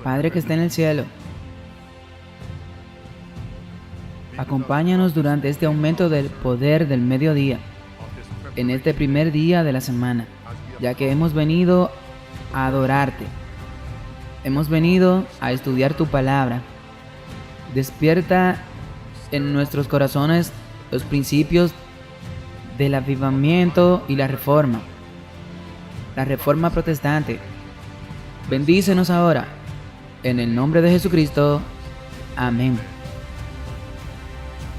Padre que está en el cielo, acompáñanos durante este aumento del poder del mediodía, en este primer día de la semana, ya que hemos venido a adorarte. Hemos venido a estudiar tu palabra. Despierta en nuestros corazones los principios del avivamiento y la reforma protestante. Bendícenos ahora, en el nombre de Jesucristo. Amén.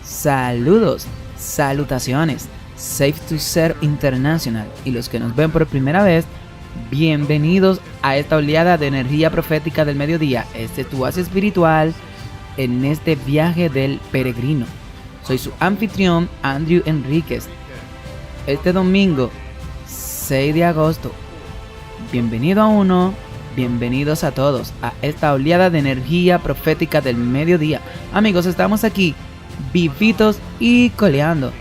Saludos, salutaciones, Safe to Serve International y los que nos ven por primera vez, bienvenidos a esta oleada de energía profética del mediodía, este tu oasis espiritual en este viaje del peregrino. Soy su anfitrión, Andrew Enríquez. Este domingo, 6 de agosto, bienvenido a uno, bienvenidos a todos a esta oleada de energía profética del mediodía. Amigos, estamos aquí, vivitos y coleando.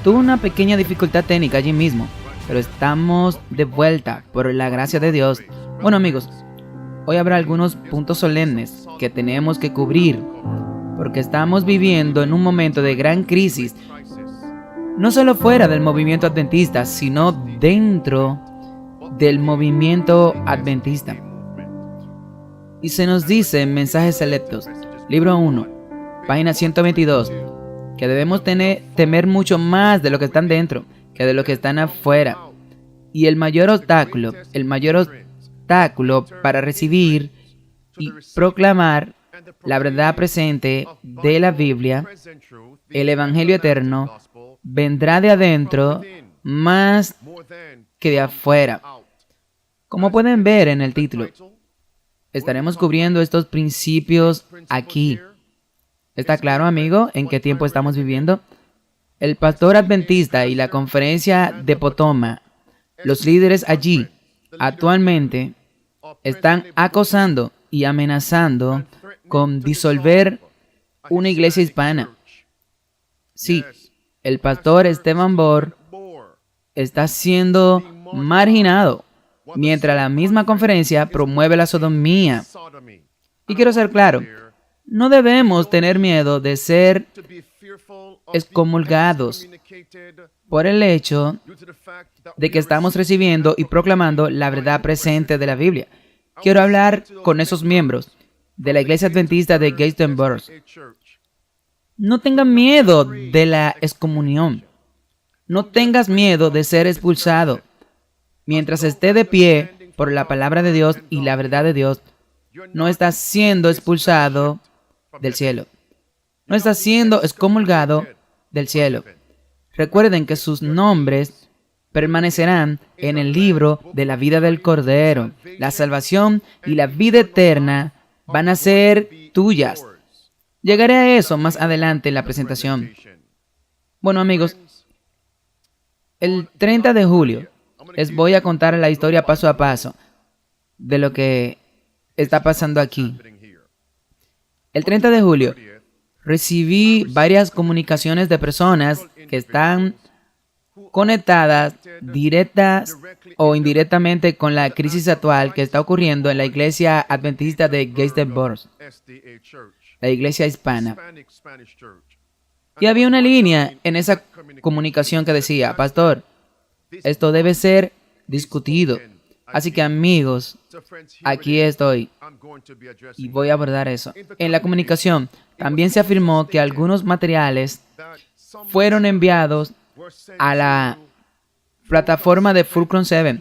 Tuve una pequeña dificultad técnica allí mismo, pero estamos de vuelta por la gracia de Dios. Bueno amigos, hoy habrá algunos puntos solemnes que tenemos que cubrir, porque estamos viviendo en un momento de gran crisis, no solo fuera del movimiento adventista, sino dentro del movimiento adventista. Y se nos dice en Mensajes Selectos, libro 1, página 122, que debemos temer mucho más de lo que están dentro que de lo que están afuera. Y el mayor obstáculo para recibir y proclamar la verdad presente de la Biblia, el Evangelio eterno, vendrá de adentro más que de afuera. Como pueden ver en el título, estaremos cubriendo estos principios aquí. ¿Está claro, amigo, en qué tiempo estamos viviendo? El pastor adventista y la conferencia de Potomac, los líderes allí, actualmente, están acosando y amenazando con disolver una iglesia hispana. Sí, el pastor Esteban Bohr está siendo marginado, mientras la misma conferencia promueve la sodomía. Y quiero ser claro, no debemos tener miedo de ser excomulgados por el hecho de que estamos recibiendo y proclamando la verdad presente de la Biblia. Quiero hablar con esos miembros de la iglesia adventista de Gaithersburg. No tengan miedo de la excomunión. No tengas miedo de ser expulsado. Mientras esté de pie por la palabra de Dios y la verdad de Dios, no estás siendo expulsado del cielo. No estás siendo excomulgado del cielo. Recuerden que sus nombres permanecerán en el libro de la vida del Cordero. La salvación y la vida eterna van a ser tuyas. Llegaré a eso más adelante en la presentación. Bueno amigos, el 30 de julio les voy a contar la historia paso a paso de lo que está pasando aquí. El 30 de julio recibí varias comunicaciones de personas que están conectadas directas o indirectamente con la crisis actual que está ocurriendo en la iglesia adventista de Gaithersburg, la iglesia hispana. Y había una línea en esa comunicación que decía, pastor, esto debe ser discutido. Así que amigos, aquí estoy y voy a abordar eso. En la comunicación también se afirmó que algunos materiales fueron enviados a la plataforma de Fulcrum 7.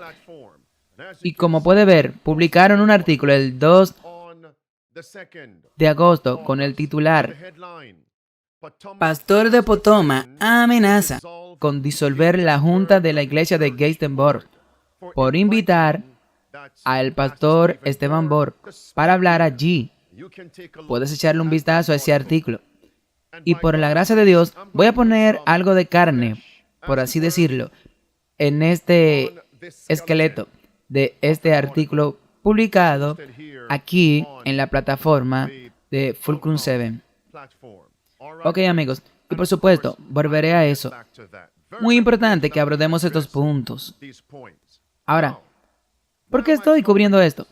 Y como puede ver, publicaron un artículo el 2 de agosto con el titular Pastor de Potomac amenaza con disolver la junta de la iglesia de Gaithersburg por invitar al pastor Esteban Bohr para hablar allí. Puedes echarle un vistazo a ese artículo. Y por la gracia de Dios, voy a poner algo de carne, por así decirlo, en este esqueleto de este artículo publicado aquí en la plataforma de Fulcrum 7. Ok amigos, y por supuesto, volveré a eso. Muy importante que abordemos estos puntos. Ahora, ¿por qué estoy cubriendo esto?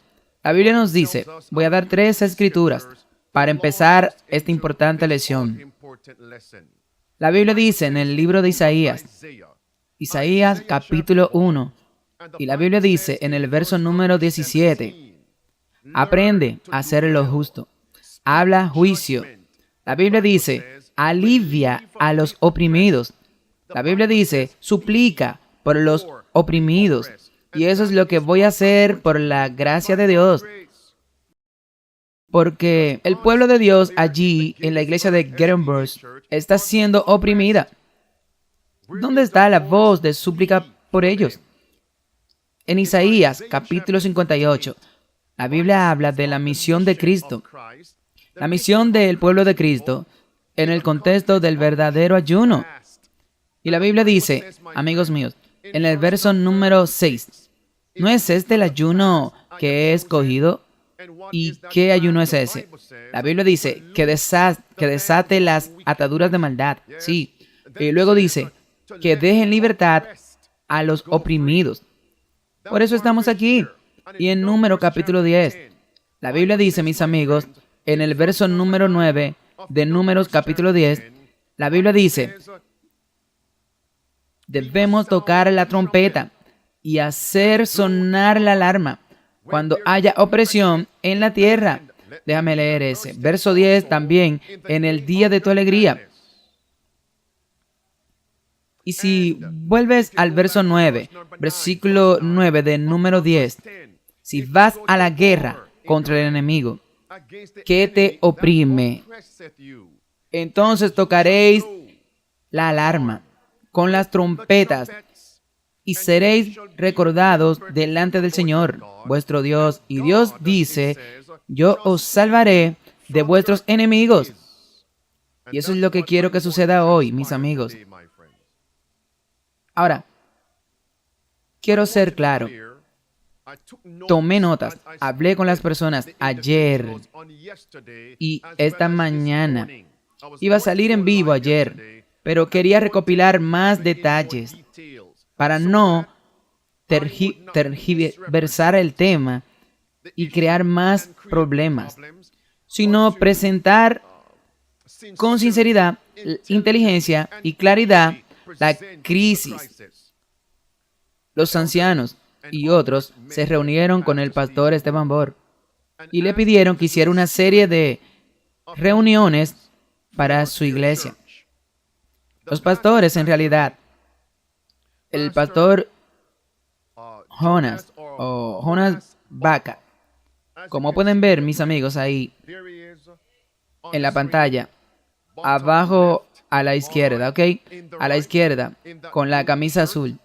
La Biblia nos dice, voy a dar 3 escrituras para empezar esta importante lección. La Biblia dice en el libro de Isaías capítulo 1, y la Biblia dice en el verso número 17, aprende a hacer lo justo, habla juicio. La Biblia dice, alivia a los oprimidos. La Biblia dice, suplica por los oprimidos. Y eso es lo que voy a hacer por la gracia de Dios. Porque el pueblo de Dios allí en la iglesia de Gettysburg está siendo oprimida. ¿Dónde está la voz de súplica por ellos? En Isaías capítulo 58, la Biblia habla de la misión de Cristo. La misión del pueblo de Cristo en el contexto del verdadero ayuno. Y la Biblia dice, amigos míos, en el verso número 6, ¿no es este el ayuno que he escogido? ¿Y qué ayuno es ese? La Biblia dice que desate las ataduras de maldad. Sí. Y luego dice que deje en libertad a los oprimidos. Por eso estamos aquí. Y en Número capítulo 10, la Biblia dice, mis amigos, en el verso número 9 de Números capítulo 10, la Biblia dice, debemos tocar la trompeta y hacer sonar la alarma cuando haya opresión en la tierra. Déjame leer ese. Verso 10 también, en el día de tu alegría. Y si vuelves al verso 9, versículo 9 de Número 10, si vas a la guerra contra el enemigo que te oprime, entonces tocaréis la alarma con las trompetas y seréis recordados delante del Señor, vuestro Dios. Y Dios dice, yo os salvaré de vuestros enemigos. Y eso es lo que quiero que suceda hoy, mis amigos. Ahora, quiero ser claro. Tomé notas, hablé con las personas ayer y esta mañana. Iba a salir en vivo ayer, pero quería recopilar más detalles para no tergiversar el tema y crear más problemas, sino presentar con sinceridad, inteligencia y claridad la crisis. Los ancianos y otros se reunieron con el pastor Esteban Bor y le pidieron que hiciera una serie de reuniones para su iglesia. Los pastores, en realidad, el pastor Jonas o Jonas Baca, como pueden ver, mis amigos, ahí en la pantalla, abajo a la izquierda, ¿ok? A la izquierda, con la camisa azul,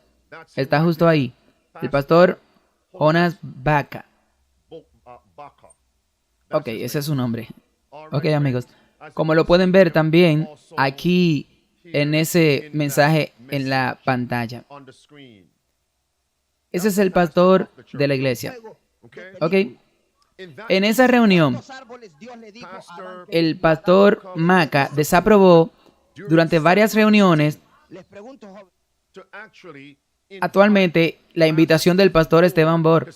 está justo ahí, el pastor Jonas Baca. Ok, ese es su nombre. Ok, amigos. Como lo pueden ver también aquí en ese mensaje en la pantalla. Ese es el pastor de la iglesia. Ok. En esa reunión, el pastor Maca desaprobó durante varias reuniones actualmente la invitación del pastor Esteban Bor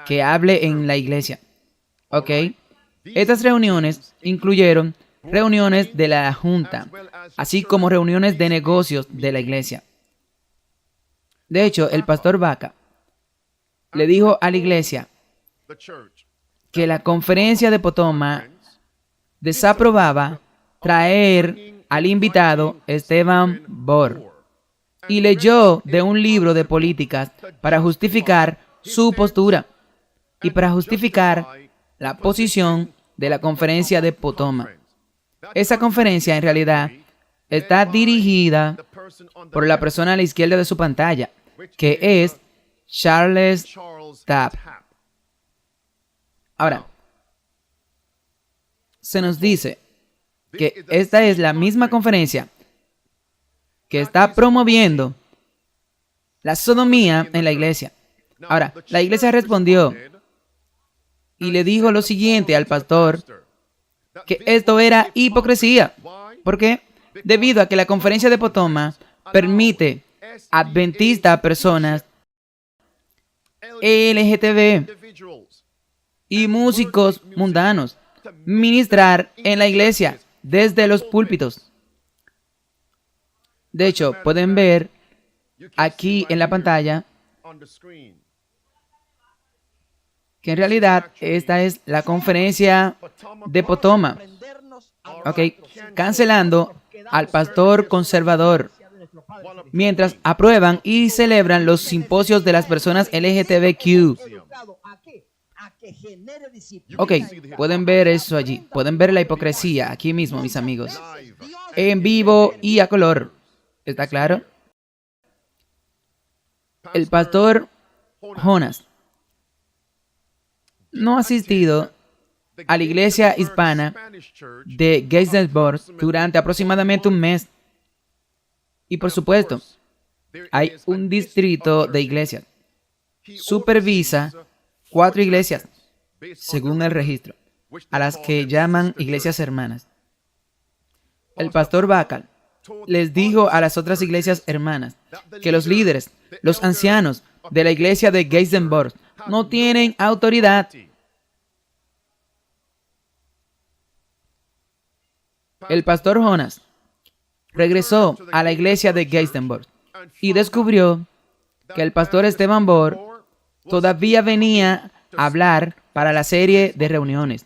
que hable en la iglesia. Ok. Estas reuniones incluyeron reuniones de la junta, así como reuniones de negocios de la iglesia. De hecho, el pastor Baca le dijo a la iglesia que la conferencia de Potomac desaprobaba traer al invitado Esteban Bor y leyó de un libro de políticas para justificar su postura y para justificar la posición de la conferencia de Potomac. Esa conferencia en realidad está dirigida por la persona a la izquierda de su pantalla, que es Charles Tapp. Ahora, se nos dice que esta es la misma conferencia que está promoviendo la sodomía en la iglesia. Ahora, la iglesia respondió y le dijo lo siguiente al pastor, que esto era hipocresía. ¿Por qué? Debido a que la conferencia de Potomac permite adventistas a personas LGTB y músicos mundanos ministrar en la iglesia desde los púlpitos. De hecho, pueden ver aquí en la pantalla que en realidad esta es la conferencia de Potomac. Ok, cancelando al pastor conservador mientras aprueban y celebran los simposios de las personas LGTBQ. Ok, pueden ver eso allí. Pueden ver la hipocresía aquí mismo, mis amigos. En vivo y a color. ¿Está claro? El pastor Jonas no ha asistido a la iglesia hispana de Gettysburg durante aproximadamente un mes. Y por supuesto, hay un distrito de iglesias. Supervisa 4 iglesias, según el registro, a las que llaman iglesias hermanas. El pastor Bacall les dijo a las otras iglesias hermanas que los líderes, los ancianos de la iglesia de Gettysburg no tienen autoridad. El pastor Jonas regresó a la iglesia de Gettysburg y descubrió que el pastor Esteban Bohr todavía venía a hablar para la serie de reuniones.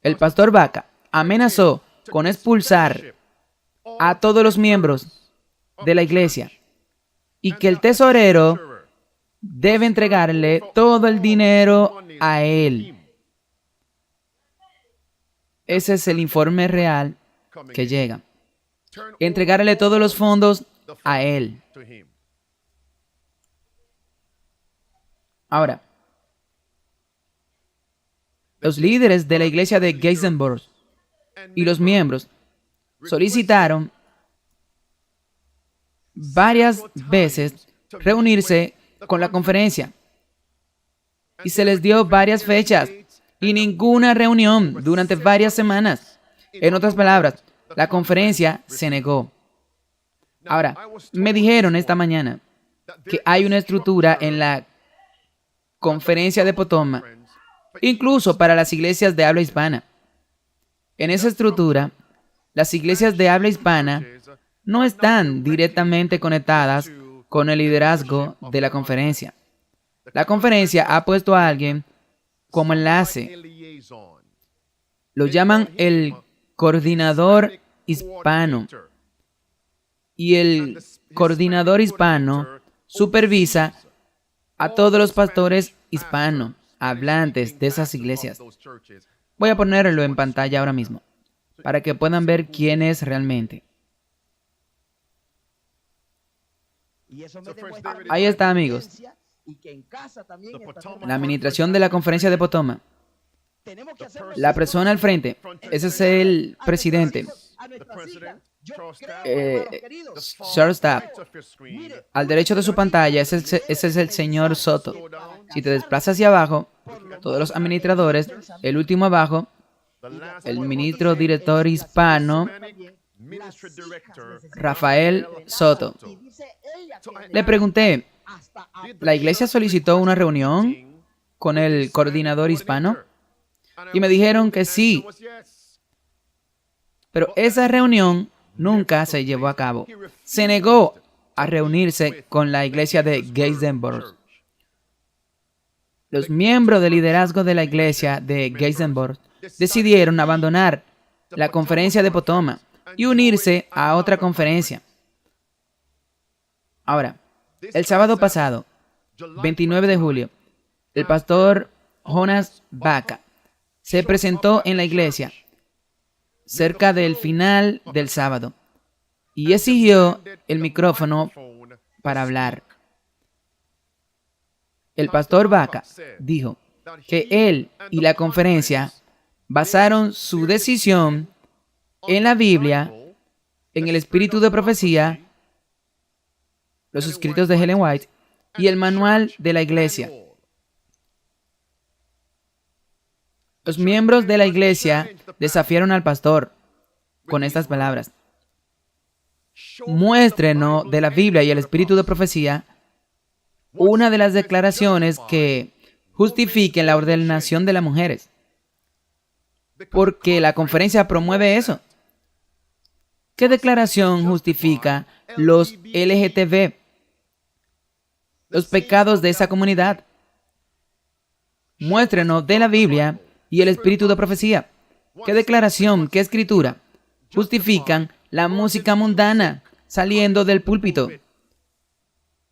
El pastor Baca amenazó con expulsar a todos los miembros de la iglesia y que el tesorero debe entregarle todo el dinero a él. Ese es el informe real que llega. Entregarle todos los fondos a él. Ahora, los líderes de la iglesia de Gettysburg y los miembros solicitaron varias veces reunirse con la conferencia y se les dio varias fechas y ninguna reunión durante varias semanas. En otras palabras, la conferencia se negó. Ahora, me dijeron esta mañana que hay una estructura en la conferencia de Potomac, incluso para las iglesias de habla hispana. En esa estructura, las iglesias de habla hispana no están directamente conectadas con el liderazgo de la conferencia. La conferencia ha puesto a alguien como enlace. Lo llaman el coordinador hispano. Y el coordinador hispano supervisa a todos los pastores hispanos hablantes de esas iglesias. Voy a ponerlo en pantalla ahora mismo, para que puedan ver quién es realmente. Ahí está, amigos. La administración de la conferencia de Potomac. La persona al frente, ese es el presidente. Charles Tapp. Al derecho de su pantalla, ese es el señor Soto. Si te desplazas hacia abajo, todos los administradores, el último abajo, el ministro director hispano, Rafael Soto. Le pregunté, ¿la iglesia solicitó una reunión con el coordinador hispano? Y me dijeron que sí. Pero esa reunión nunca se llevó a cabo. Se negó a reunirse con la iglesia de Gettysburg. Los miembros del liderazgo de la iglesia de Gettysburg decidieron abandonar la conferencia de Potomac y unirse a otra conferencia. Ahora, el sábado pasado, 29 de julio, el pastor Jonas Baca se presentó en la iglesia cerca del final del sábado y exigió el micrófono para hablar. El pastor Baca dijo que él y la conferencia basaron su decisión en la Biblia, en el espíritu de profecía, los escritos de Ellen White y el manual de la iglesia. Los miembros de la iglesia desafiaron al pastor con estas palabras: muéstrenos de la Biblia y el espíritu de profecía una de las declaraciones que justifiquen la ordenación de las mujeres. Porque la conferencia promueve eso. ¿Qué declaración justifica los LGTB? Los pecados de esa comunidad. Muéstrenos de la Biblia y el espíritu de profecía. ¿Qué declaración, qué escritura justifican la música mundana saliendo del púlpito?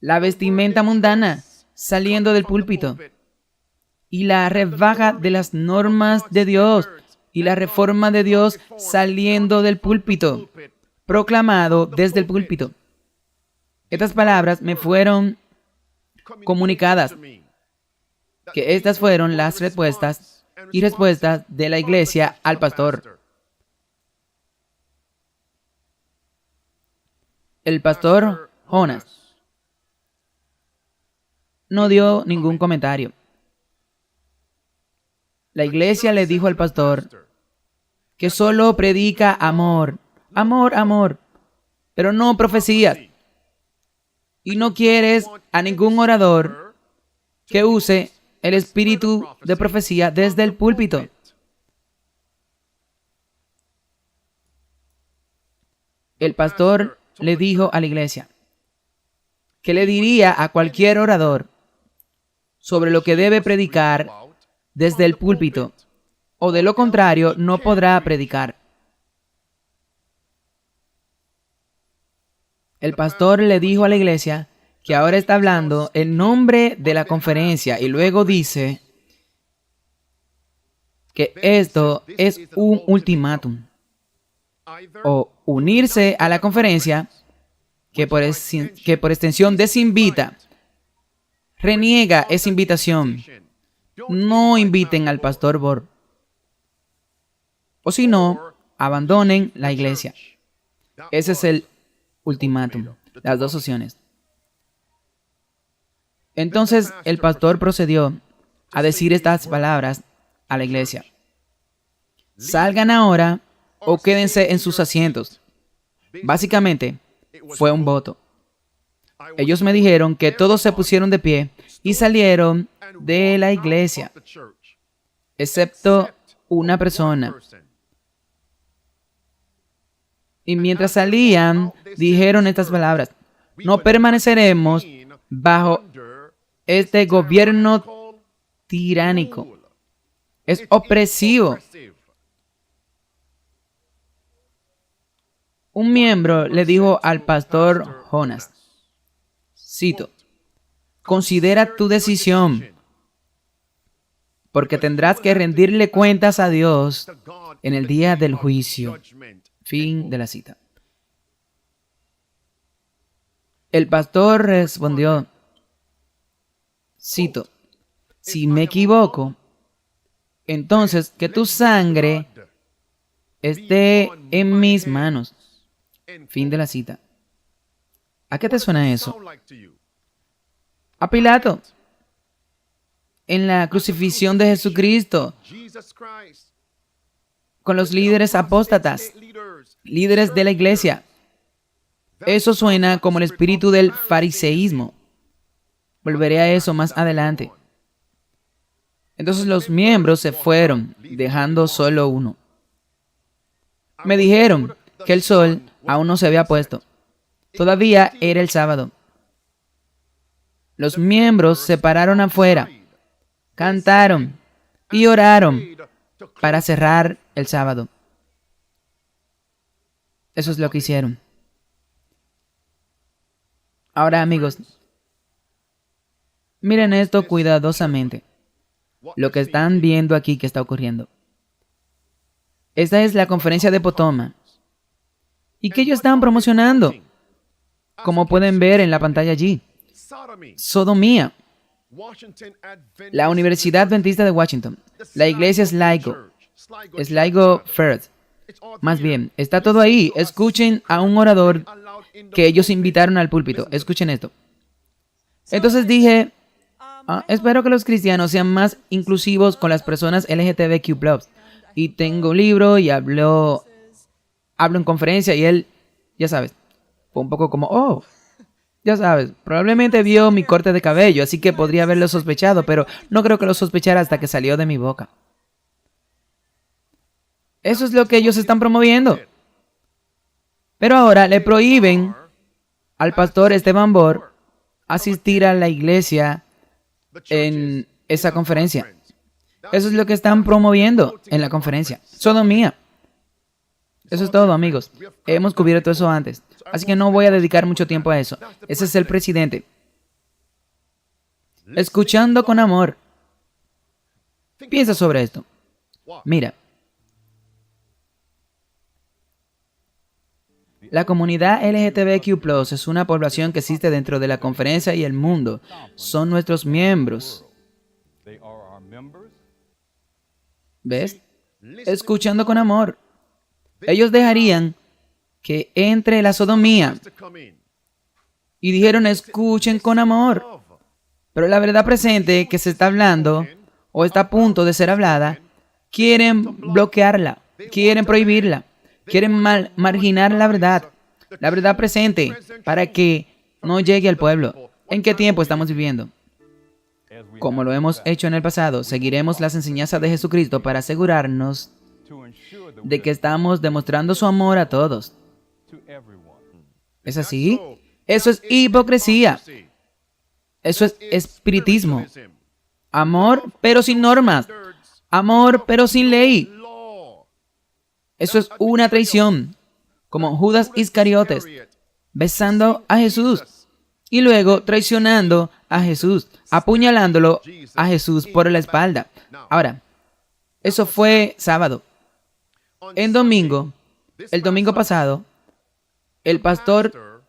La vestimenta mundana saliendo del púlpito. Y la rebaja de las normas de Dios y la reforma de Dios saliendo del púlpito, proclamado desde el púlpito. Estas palabras me fueron comunicadas, que estas fueron las respuestas y respuestas de la iglesia al pastor. El pastor Jonas no dio ningún comentario. La iglesia le dijo al pastor que solo predica amor, amor, amor, pero no profecías. Y no quieres a ningún orador que use el espíritu de profecía desde el púlpito. El pastor le dijo a la iglesia que le diría a cualquier orador sobre lo que debe predicar desde el púlpito, o de lo contrario no podrá predicar. El pastor le dijo a la iglesia que ahora está hablando en nombre de la conferencia y luego dice que esto es un ultimátum. O unirse a la conferencia, que por extensión desinvita, reniega esa invitación. No inviten al pastor Bor. O si no, abandonen la iglesia. Ese es el ultimátum, las dos opciones. Entonces el pastor procedió a decir estas palabras a la iglesia: salgan ahora o quédense en sus asientos. Básicamente, fue un voto. Ellos me dijeron que todos se pusieron de pie y salieron de la iglesia, excepto una persona. Y mientras salían, dijeron estas palabras: no permaneceremos bajo este gobierno tiránico. Es opresivo. Un miembro le dijo al pastor Jonas, cito: considera tu decisión, porque tendrás que rendirle cuentas a Dios en el día del juicio. Fin de la cita. El pastor respondió, cito: si me equivoco, entonces que tu sangre esté en mis manos. Fin de la cita. ¿A qué te suena eso? A Pilato. En la crucifixión de Jesucristo, con los líderes apóstatas, líderes de la iglesia. Eso suena como el espíritu del fariseísmo. Volveré a eso más adelante. Entonces los miembros se fueron, dejando solo uno. Me dijeron que el sol aún no se había puesto. Todavía era el sábado. Los miembros se pararon afuera, cantaron y oraron para cerrar el sábado. Eso es lo que hicieron. Ahora, amigos, miren esto cuidadosamente. Lo que están viendo aquí que está ocurriendo. Esta es la conferencia de Potomac. ¿Y qué ellos estaban promocionando? Como pueden ver en la pantalla allí. Sodomía. La Universidad Adventista de Washington. La iglesia Sligo First. Más bien, está todo ahí. Escuchen a un orador que ellos invitaron al púlpito. Escuchen esto. Entonces dije, espero que los cristianos sean más inclusivos con las personas LGBTQ+. Y tengo un libro y hablo en conferencia y él, ya sabes, fue un poco como, Ya sabes, probablemente vio mi corte de cabello, así que podría haberlo sospechado, pero no creo que lo sospechara hasta que salió de mi boca. Eso es lo que ellos están promoviendo. Pero ahora le prohíben al pastor Esteban Bor asistir a la iglesia en esa conferencia. Eso es lo que están promoviendo en la conferencia. Sodomía. Eso es todo, amigos. Hemos cubierto eso antes. Así que no voy a dedicar mucho tiempo a eso. Ese es el presidente. Escuchando con amor. Piensa sobre esto. Mira. La comunidad LGTBQ+ es una población que existe dentro de la conferencia y el mundo. Son nuestros miembros. ¿Ves? Escuchando con amor. Ellos dejarían que entre la sodomía. Y dijeron, escuchen con amor. Pero la verdad presente que se está hablando, o está a punto de ser hablada, quieren bloquearla, quieren prohibirla, quieren marginar la verdad presente, para que no llegue al pueblo. ¿En qué tiempo estamos viviendo? Como lo hemos hecho en el pasado, seguiremos las enseñanzas de Jesucristo para asegurarnos de que estamos demostrando su amor a todos. ¿Es así? Eso es hipocresía. Eso es espiritismo. Amor, pero sin normas. Amor, pero sin ley. Eso es una traición. Como Judas Iscariotes, besando a Jesús y luego traicionando a Jesús, apuñalándolo a Jesús por la espalda. Ahora, eso fue sábado. El domingo pasado, el pastor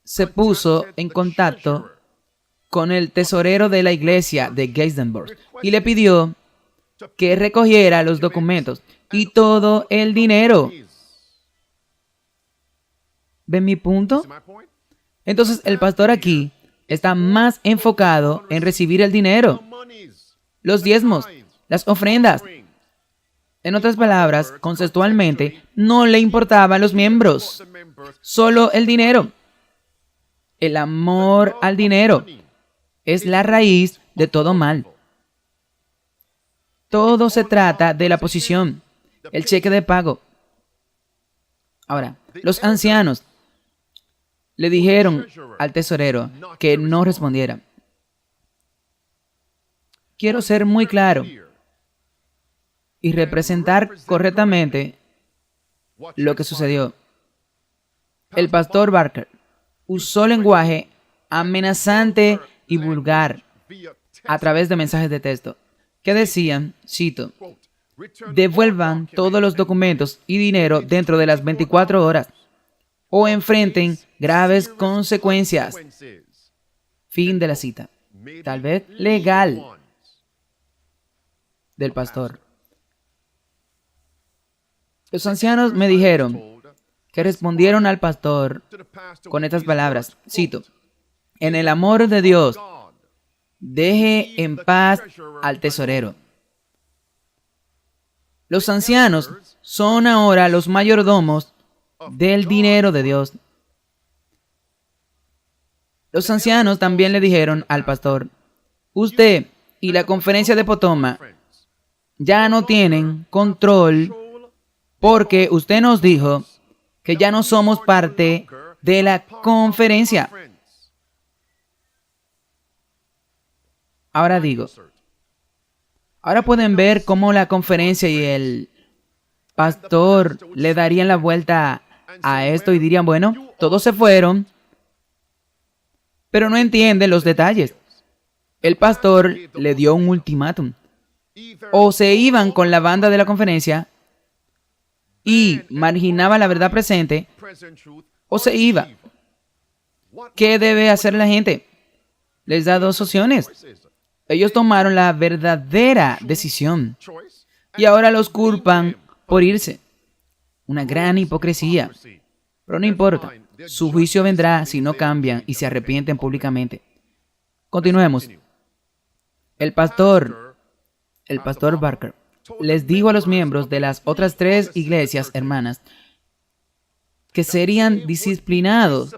se puso en contacto con el tesorero de la iglesia de Geisenberg y le pidió que recogiera los documentos y todo el dinero. ¿Ven mi punto? Entonces el pastor aquí está más enfocado en recibir el dinero, los diezmos, las ofrendas. En otras palabras, conceptualmente, no le importaban los miembros, solo el dinero. El amor al dinero es la raíz de todo mal. Todo se trata de la posición, el cheque de pago. Ahora, los ancianos le dijeron al tesorero que no respondiera. Quiero ser muy claro y representar correctamente lo que sucedió. El pastor Barker usó lenguaje amenazante y vulgar a través de mensajes de texto que decían, cito, devuelvan todos los documentos y dinero dentro de las 24 horas o enfrenten graves consecuencias. Fin de la cita. Tal vez legal del pastor. Los ancianos me dijeron que respondieron al pastor con estas palabras, cito, en el amor de Dios, deje en paz al tesorero. Los ancianos son ahora los mayordomos del dinero de Dios. Los ancianos también le dijeron al pastor, usted y la conferencia de Potomac ya no tienen control porque usted nos dijo que ya no somos parte de la conferencia. Ahora digo, ahora pueden ver cómo la conferencia y el pastor le darían la vuelta a esto y dirían, bueno, todos se fueron, pero no entienden los detalles. El pastor le dio un ultimátum. O se iban con la banda de la conferencia y marginaba la verdad presente, o se iba. ¿Qué debe hacer la gente? Les da dos opciones. Ellos tomaron la verdadera decisión y ahora los culpan por irse. Una gran hipocresía. Pero no importa. Su juicio vendrá si no cambian y se arrepienten públicamente. Continuemos. El pastor Barker les dijo a los miembros de las otras 3 iglesias hermanas que serían disciplinados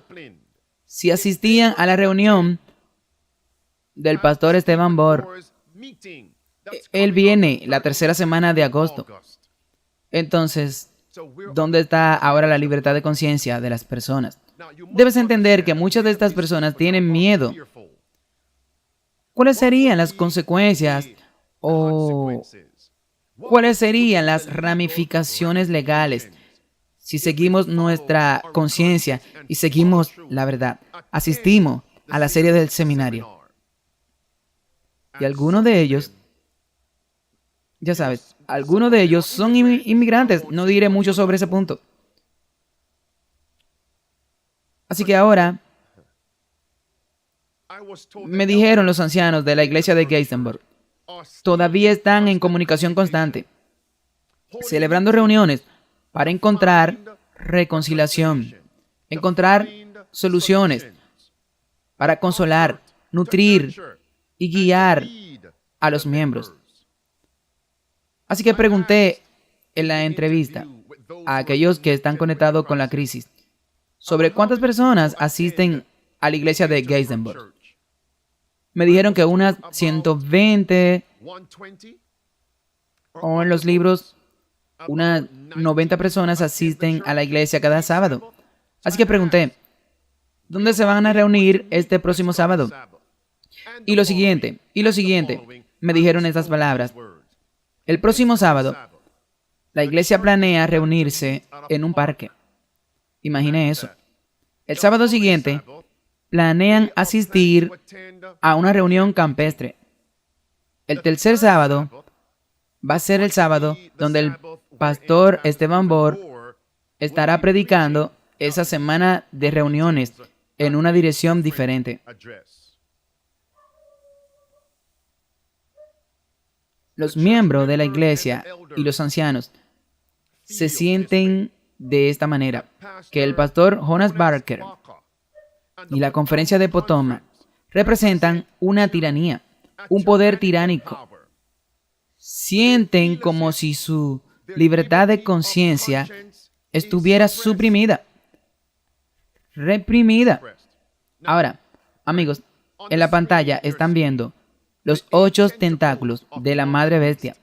si asistían a la reunión del pastor Esteban Borr. Él viene la tercera semana de agosto. Entonces, ¿dónde está ahora la libertad de conciencia de las personas? Debes entender que muchas de estas personas tienen miedo. ¿Cuáles serían las consecuencias o cuáles serían las ramificaciones legales si seguimos nuestra conciencia y seguimos la verdad? Asistimos a la serie del seminario. Y algunos de ellos, ya sabes, algunos de ellos son inmigrantes. No diré mucho sobre ese punto. Así que ahora, me dijeron los ancianos de la iglesia de Gaistenburg, todavía están en comunicación constante, celebrando reuniones para encontrar reconciliación, encontrar soluciones, para consolar, nutrir y guiar a los miembros. Así que pregunté en la entrevista a aquellos que están conectados con la crisis sobre cuántas personas asisten a la iglesia de Gaistenburg. Me dijeron que unas 120, o en los libros, unas 90 personas asisten a la iglesia cada sábado. Así que pregunté, ¿dónde se van a reunir este próximo sábado? Y lo siguiente, me dijeron estas palabras. El próximo sábado, la iglesia planea reunirse en un parque. Imagine eso. El sábado siguiente, planean asistir a una reunión campestre. El tercer sábado va a ser el sábado donde el pastor Esteban Borr estará predicando esa semana de reuniones en una dirección diferente. Los miembros de la iglesia y los ancianos se sienten de esta manera, que el pastor Jonas Barker y la conferencia de Potomac representan una tiranía, un poder tiránico. Sienten como si su libertad de conciencia estuviera suprimida, reprimida. Ahora, amigos, en la pantalla están viendo los 8 tentáculos de la madre bestia,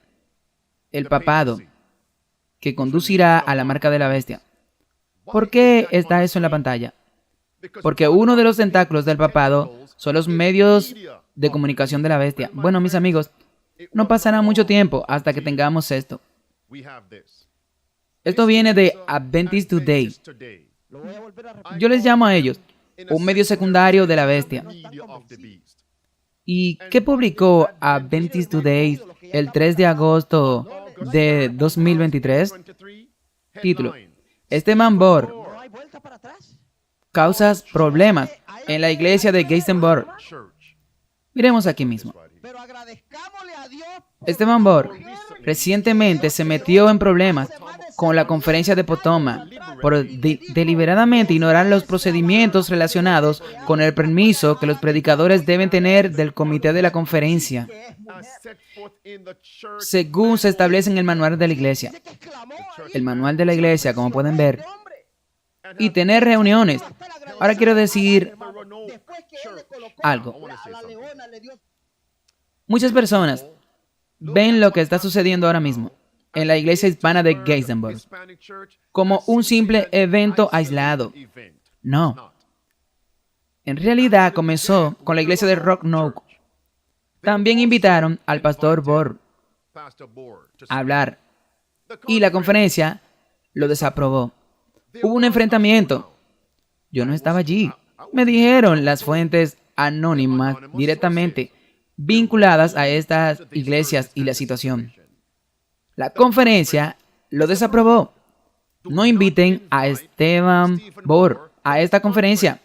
el papado, que conducirá a la marca de la bestia. ¿Por qué está eso en la pantalla? Porque uno de los tentáculos del papado son los medios de comunicación de la bestia. Bueno, mis amigos, no pasará mucho tiempo hasta que tengamos esto. Esto viene de Adventist Today. Yo les llamo a ellos un medio secundario de la bestia. ¿Y qué publicó Adventist Today el 3 de agosto de 2023? Título: Esteban Borr causas problemas en la iglesia de Gaistenburg. Miremos aquí mismo. Esteban Borr recientemente se metió en problemas con la conferencia de Potomac por deliberadamente ignorar los procedimientos relacionados con el permiso que los predicadores deben tener del comité de la conferencia, según se establece en el manual de la iglesia. El manual de la iglesia, como pueden ver, y tener reuniones. Ahora quiero decir algo. Muchas personas ven lo que está sucediendo ahora mismo en la iglesia hispana de Gaistenburg como un simple evento aislado. No. En realidad comenzó con la iglesia de Roanoke. También invitaron al pastor Borr a hablar y la conferencia lo desaprobó. Hubo un enfrentamiento. Yo no estaba allí. Me dijeron las fuentes anónimas directamente vinculadas a estas iglesias y la situación. La conferencia lo desaprobó. No inviten a Esteban Borr a esta conferencia.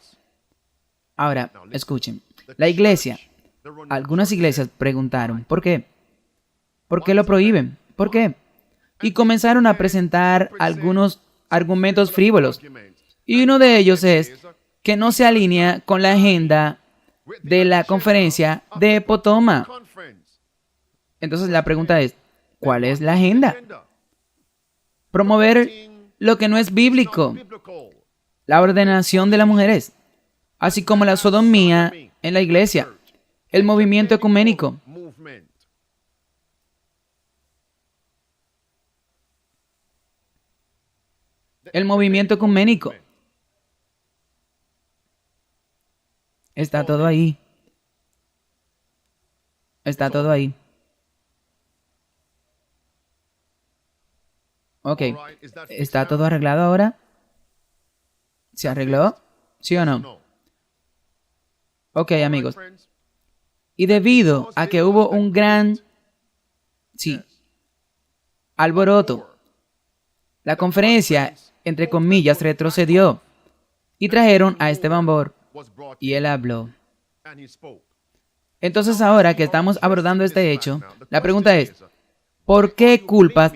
Ahora, escuchen. La iglesia, algunas iglesias preguntaron, ¿por qué? ¿Por qué lo prohíben? ¿Por qué? Y comenzaron a presentar algunos argumentos frívolos. Y uno de ellos es que no se alinea con la agenda de la conferencia de Potomac. Entonces la pregunta es, ¿cuál es la agenda? Promover lo que no es bíblico, la ordenación de las mujeres, así como la sodomía en la iglesia, el movimiento ecuménico. El movimiento ecuménico. Está todo ahí. Está todo ahí. Ok. ¿Está todo arreglado ahora? ¿Se arregló? ¿Sí o no? Ok, amigos. Y debido a que hubo un gran, alboroto, la conferencia, entre comillas, retrocedió y trajeron a Esteban Borg y él habló. Entonces ahora que estamos abordando este hecho, la pregunta es, ¿por qué culpas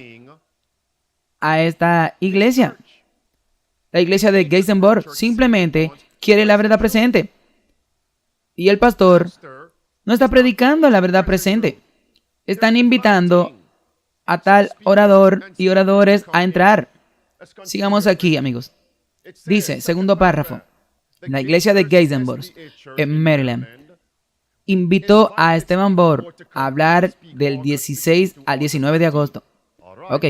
a esta iglesia? La iglesia de Geissenborg simplemente quiere la verdad presente. Y el pastor no está predicando la verdad presente. Están invitando a tal orador y oradores a entrar. Sigamos aquí, amigos. Dice, segundo párrafo, la iglesia de Geissenborg en Maryland invitó a Esteban Borg a hablar del 16 al 19 de agosto. Ok,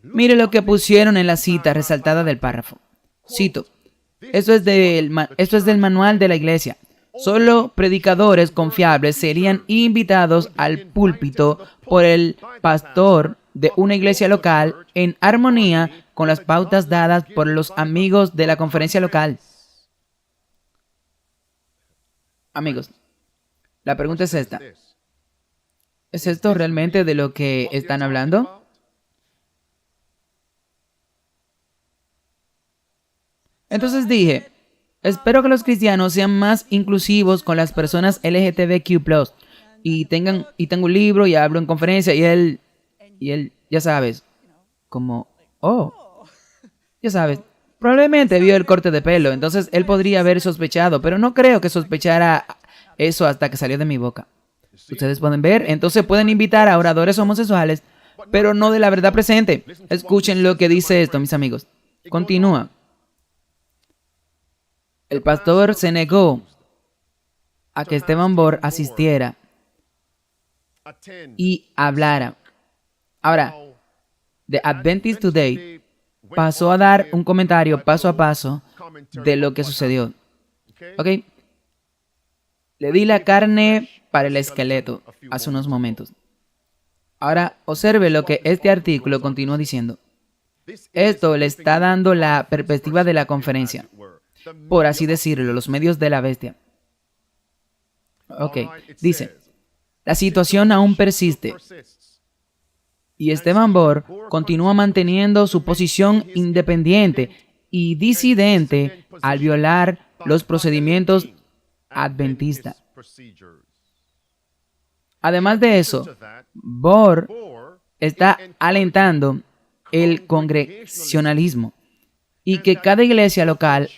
mire lo que pusieron en la cita resaltada del párrafo. Cito, esto es del manual de la iglesia. Solo predicadores confiables serían invitados al púlpito por el pastor de una iglesia local en armonía con las pautas dadas por los amigos de la conferencia local. Amigos, la pregunta es esta. ¿Es esto realmente de lo que están hablando? Entonces dije, espero que los cristianos sean más inclusivos con las personas LGTBQ+. Y tengo un libro y hablo en conferencia y él, ya sabes, como, ya sabes, probablemente vio el corte de pelo, entonces él podría haber sospechado, pero no creo que sospechara eso hasta que salió de mi boca. Ustedes pueden ver, entonces pueden invitar a oradores homosexuales, pero no de la verdad presente. Escuchen lo que dice esto, mis amigos. Continúa. El pastor se negó a que Esteban Borg asistiera y hablara. Ahora, The Adventist Today pasó a dar un comentario paso a paso de lo que sucedió. ¿Ok? Le di la carne para el esqueleto hace unos momentos. Ahora, observe lo que este artículo continúa diciendo. Esto le está dando la perspectiva de la conferencia, por así decirlo, los medios de la bestia. Ok, dice, la situación aún persiste y Esteban Borg continúa manteniendo su posición independiente y disidente al violar los procedimientos adventistas. Además de eso, Borg está alentando el congregacionalismo y que cada iglesia local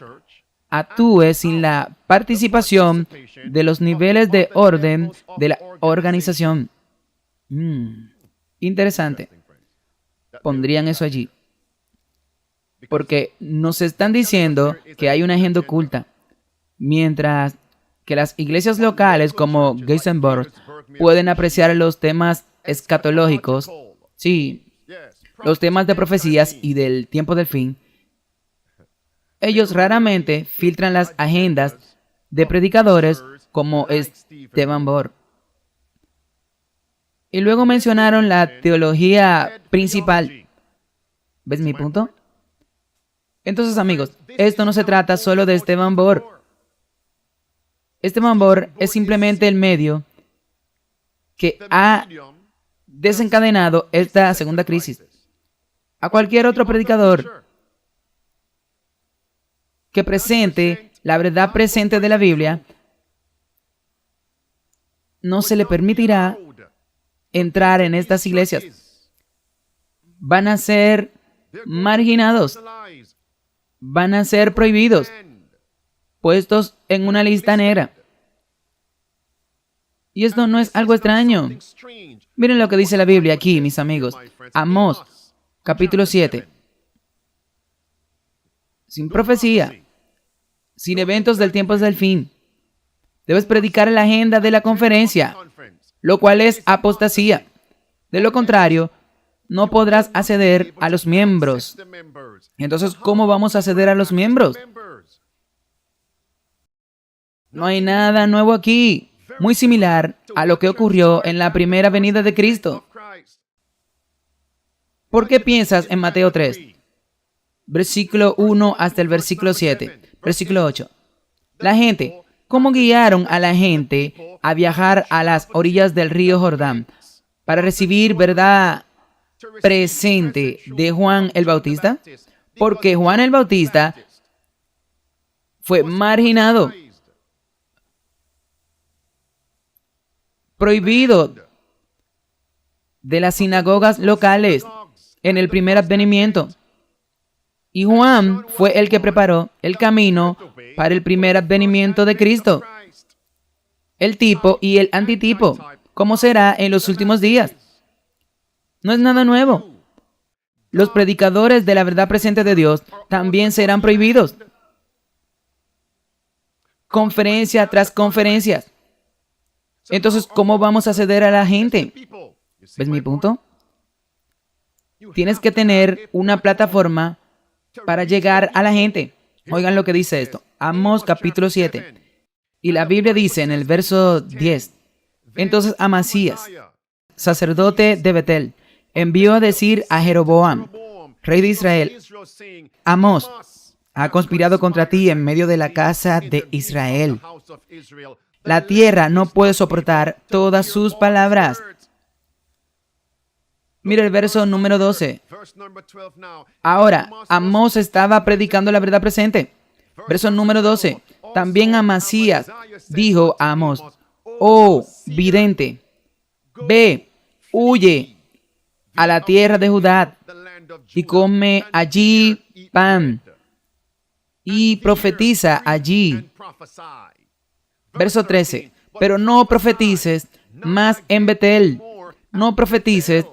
actúe sin la participación de los niveles de orden de la organización. Interesante. Pondrían eso allí. Porque nos están diciendo que hay una agenda oculta, mientras que las iglesias locales como Geissenborg pueden apreciar los temas escatológicos, sí, los temas de profecías y del tiempo del fin. Ellos raramente filtran las agendas de predicadores como Esteban Borg. Y luego mencionaron la teología principal. ¿Ves mi punto? Entonces, amigos, esto no se trata solo de Esteban Borg. Esteban Borg es simplemente el medio que ha desencadenado esta segunda crisis. A cualquier otro predicador que presente la verdad presente de la Biblia, no se le permitirá entrar en estas iglesias. Van a ser marginados, van a ser prohibidos, puestos en una lista negra. Y esto no es algo extraño. Miren lo que dice la Biblia aquí, mis amigos. Amós, capítulo 7. Sin profecía. sin eventos del tiempo del fin. Debes predicar la agenda de la conferencia, lo cual es apostasía. De lo contrario, no podrás acceder a los miembros. Entonces, ¿cómo vamos a acceder a los miembros? No hay nada nuevo aquí. Muy similar a lo que ocurrió en la primera venida de Cristo. ¿Por qué piensas en Mateo 3? Versículo 1 hasta el versículo 7. Versículo 8. La gente, ¿cómo guiaron a la gente a viajar a las orillas del río Jordán para recibir verdad presente de Juan el Bautista? Porque Juan el Bautista fue marginado, prohibido de las sinagogas locales en el primer advenimiento. Y Juan fue el que preparó el camino para el primer advenimiento de Cristo. El tipo y el antitipo, como será en los últimos días. No es nada nuevo. Los predicadores de la verdad presente de Dios también serán prohibidos. Conferencia tras conferencia. Entonces, ¿cómo vamos a acceder a la gente? ¿Ves mi punto? Tienes que tener una plataforma para llegar a la gente. Oigan lo que dice esto. Amós capítulo 7. Y la Biblia dice en el verso 10. Entonces Amasías, sacerdote de Betel, envió a decir a Jeroboam, rey de Israel, Amós ha conspirado contra ti en medio de la casa de Israel. La tierra no puede soportar todas sus palabras. Mira el verso número 12. Ahora, Amós estaba predicando la verdad presente. Verso número 12. También Amasías dijo a Amós, oh vidente, ve, huye a la tierra de Judá y come allí pan y profetiza allí. Verso 13. Pero no profetices más en Betel. No profetices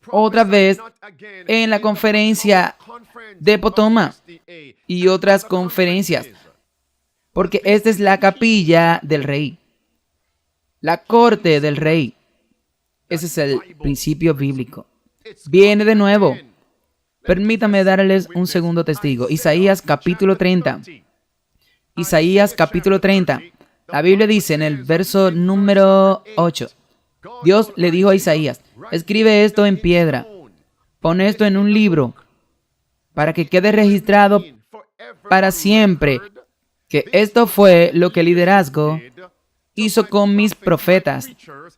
otra vez en la conferencia de Potoma y otras conferencias, porque esta es la capilla del rey, la corte del rey. Ese es el principio bíblico. Viene de nuevo. Permítame darles un segundo testigo. Isaías capítulo 30. Isaías capítulo 30. La Biblia dice en el verso número 8. Dios le dijo a Isaías, escribe esto en piedra, pon esto en un libro, para que quede registrado para siempre, que esto fue lo que el liderazgo hizo con mis profetas,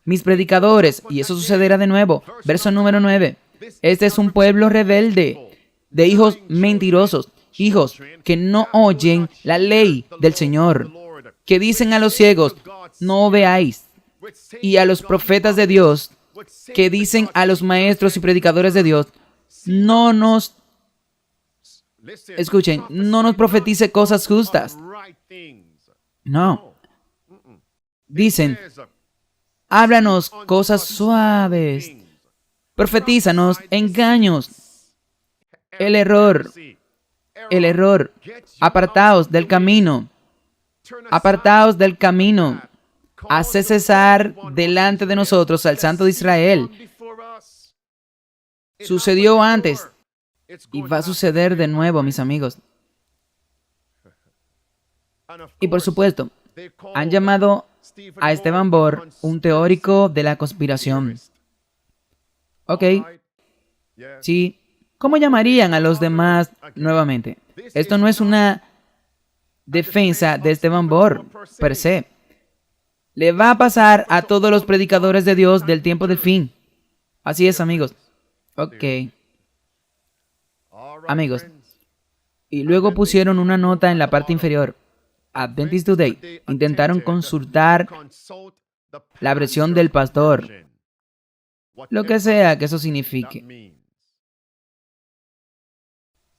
mis predicadores, y eso sucederá de nuevo. Verso número 9. Este es un pueblo rebelde, de hijos mentirosos, hijos que no oyen la ley del Señor, que dicen a los ciegos, no veáis, y a los profetas de Dios, que dicen a los maestros y predicadores de Dios, escuchen, no nos profetice cosas justas. No. Dicen, háblanos cosas suaves, profetízanos engaños. El error, apartaos del camino, hace cesar delante de nosotros al Santo de Israel. Sucedió antes y va a suceder de nuevo, mis amigos. Y por supuesto, han llamado a Esteban Borr un teórico de la conspiración. Ok, sí. ¿Cómo llamarían a los demás nuevamente? Esto no es una defensa de Esteban Borr per se. Le va a pasar a todos los predicadores de Dios del tiempo del fin. Así es, amigos. Ok. Amigos. Y luego pusieron una nota en la parte inferior. Adventist Today. Intentaron consultar la versión del pastor. Lo que sea que eso signifique.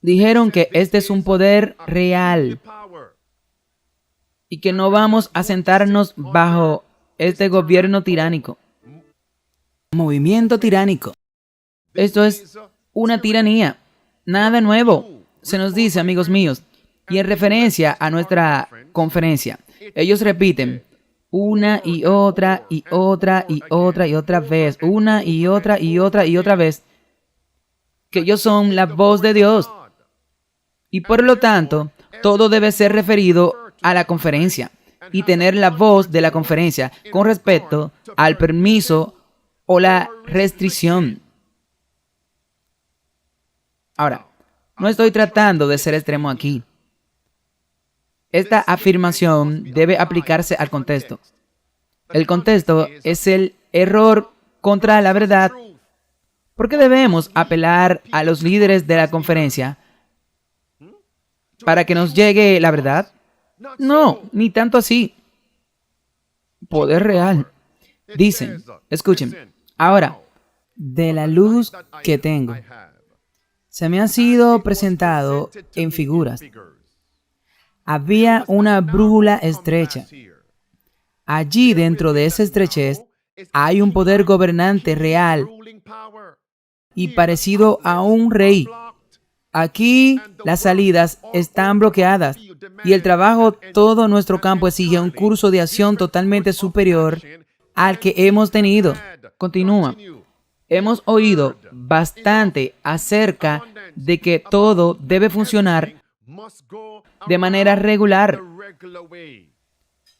Dijeron que este es un poder real y que no vamos a sentarnos bajo este gobierno tiránico. Movimiento tiránico. Esto es una tiranía. Nada nuevo. Se nos dice, amigos míos, Y en referencia a nuestra conferencia, ellos repiten una y otra y otra y otra y otra vez, una y otra y otra y otra vez, que ellos son la voz de Dios. Y por lo tanto, todo debe ser referido a la conferencia y tener la voz de la conferencia con respecto al permiso o la restricción. Ahora, no estoy tratando de ser extremo aquí. Esta afirmación debe aplicarse al contexto. El contexto es el error contra la verdad. ¿Por qué debemos apelar a los líderes de la conferencia para que nos llegue la verdad? No, ni tanto así. Poder real. Dicen, escuchen, ahora, de la luz que tengo, se me ha sido presentado en figuras. Había una brújula estrecha. Allí, dentro de esa estrechez, hay un poder gobernante real y parecido a un rey. Aquí las salidas están bloqueadas y el trabajo, todo nuestro campo exige un curso de acción totalmente superior al que hemos tenido. Continúa. Hemos oído bastante acerca de que todo debe funcionar de manera regular,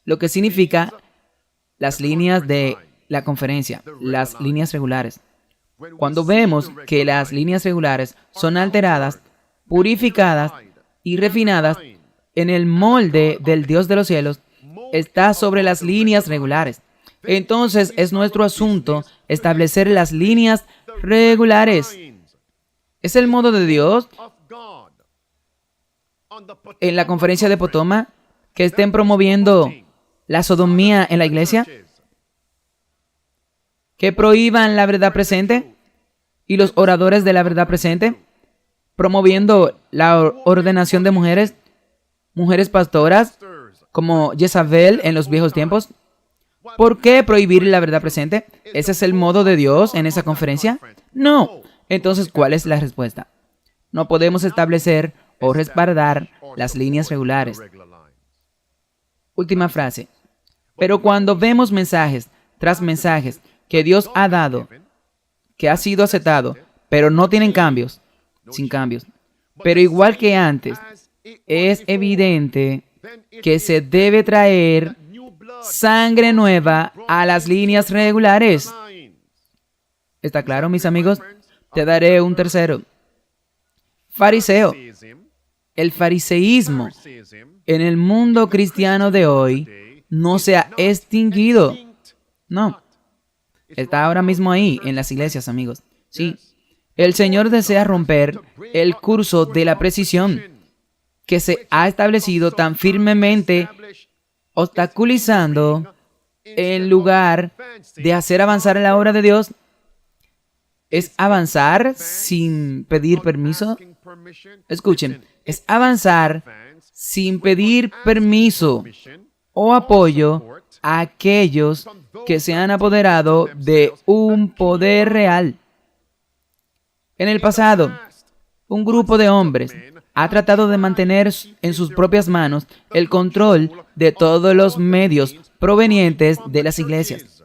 lo que significa las líneas de la conferencia, las líneas regulares. Cuando vemos que las líneas regulares son alteradas, purificadas y refinadas en el molde del Dios de los cielos, está sobre las líneas regulares. Entonces es nuestro asunto establecer las líneas regulares. ¿Es el modo de Dios en la conferencia de Potomac que estén promoviendo la sodomía en la iglesia? ¿Que prohíban la verdad presente? ¿Y los oradores de la verdad presente? ¿Promoviendo la ordenación de mujeres pastoras, como Jezabel en los viejos tiempos? ¿Por qué prohibir la verdad presente? ¿Ese es el modo de Dios en esa conferencia? No. Entonces, ¿cuál es la respuesta? No podemos establecer o respaldar las líneas regulares. Última frase. Pero cuando vemos mensajes tras mensajes que Dios ha dado, que ha sido aceptado, pero no tienen cambios, sin cambios, pero igual que antes, es evidente que se debe traer sangre nueva a las líneas regulares. ¿Está claro, mis amigos? Te daré un tercero. Fariseo. El fariseísmo en el mundo cristiano de hoy no se ha extinguido. No. Está ahora mismo ahí, en las iglesias, amigos. Sí. El Señor desea romper el curso de la precisión que se ha establecido tan firmemente, obstaculizando en lugar de hacer avanzar la obra de Dios. ¿Es avanzar sin pedir permiso? Escuchen, es avanzar sin pedir permiso o apoyo a aquellos que se han apoderado de un poder real. En el pasado, un grupo de hombres ha tratado de mantener en sus propias manos el control de todos los medios provenientes de las iglesias.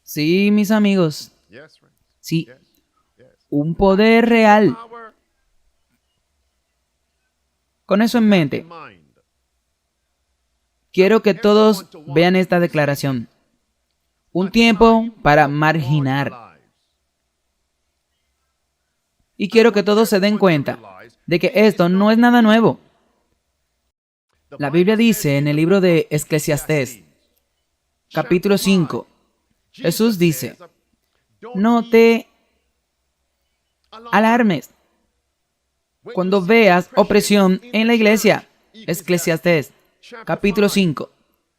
Sí, mis amigos. Sí, un poder real. Con eso en mente, quiero que todos vean esta declaración. Un tiempo para marginar. Y quiero que todos se den cuenta de que esto no es nada nuevo. La Biblia dice en el libro de Eclesiastés, capítulo 5, Jesús dice, no te alarmes cuando veas opresión en la iglesia. Eclesiastés, capítulo 5.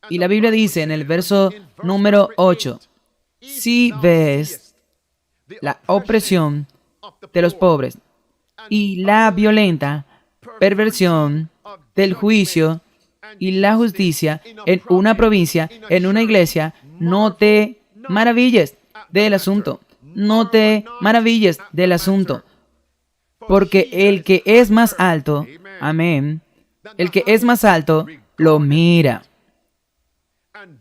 Y la Biblia dice en el verso número 8, si ves la opresión de los pobres y la violenta perversión del juicio y la justicia en una provincia, en una iglesia, no te maravilles del asunto. No te maravilles del asunto. Porque el que es más alto, amén, El que es más alto lo mira.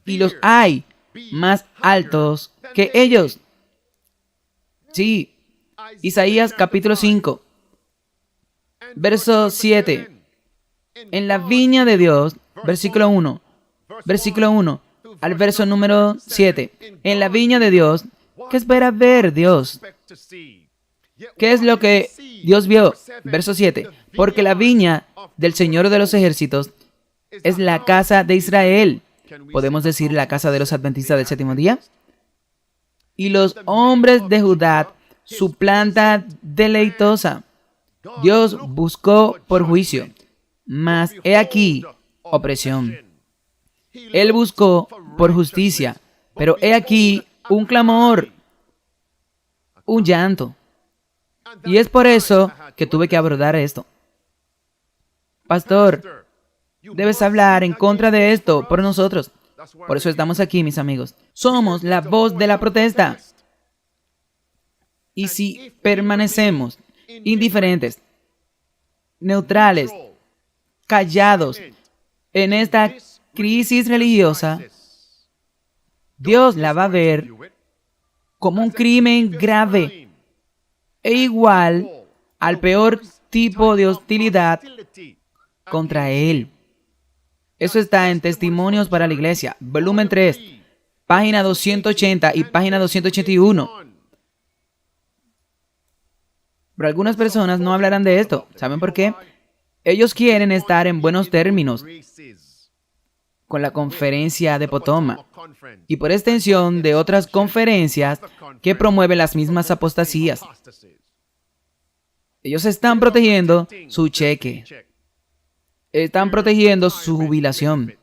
Y los hay más altos que ellos. Sí, Isaías capítulo 5, verso 7. En la viña de Dios, versículo 1 al verso número 7. En la viña de Dios, ¿qué espera ver Dios? ¿Qué es lo que Dios vio? Verso 7. Porque la viña del Señor de los ejércitos es la casa de Israel. ¿Podemos decir la casa de los adventistas del séptimo día? Y los hombres de Judá, su planta deleitosa. Dios buscó por juicio, mas he aquí opresión. Él buscó por justicia, pero he aquí un clamor, un llanto. Y es por eso que tuve que abordar esto. Pastor, debes hablar en contra de esto por nosotros. Por eso estamos aquí, mis amigos. Somos la voz de la protesta. Y si permanecemos indiferentes, neutrales, callados en esta crisis religiosa, Dios la va a ver como un crimen grave e igual al peor tipo de hostilidad contra Él. Eso está en Testimonios para la Iglesia, volumen 3, página 280 y página 281. Pero algunas personas no hablarán de esto. ¿Saben por qué? Ellos quieren estar en buenos términos con la conferencia de Potomac y por extensión de otras conferencias que promueven las mismas apostasías. Ellos están protegiendo su cheque. Están protegiendo su jubilación.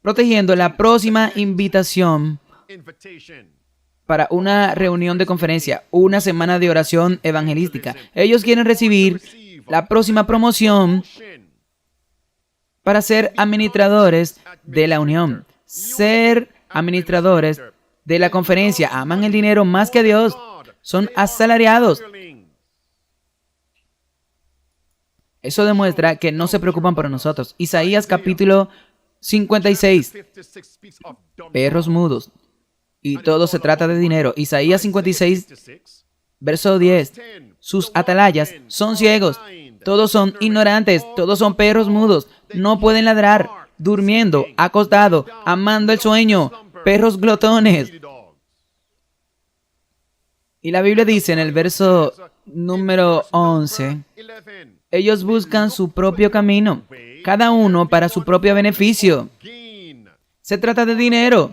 Protegiendo la próxima invitación para una reunión de conferencia, una semana de oración evangelística. Ellos quieren recibir la próxima promoción para ser administradores de la unión, ser administradores de la conferencia. Aman el dinero más que a Dios. Son asalariados. Eso demuestra que no se preocupan por nosotros. Isaías capítulo 56. Perros mudos. Y todo se trata de dinero. Isaías 56, verso 10. Sus atalayas son ciegos. Todos son ignorantes. Todos son perros mudos. No pueden ladrar. Durmiendo, acostado, amando el sueño. Perros glotones. Y la Biblia dice en el verso número 11. Ellos buscan su propio camino, cada uno para su propio beneficio. Se trata de dinero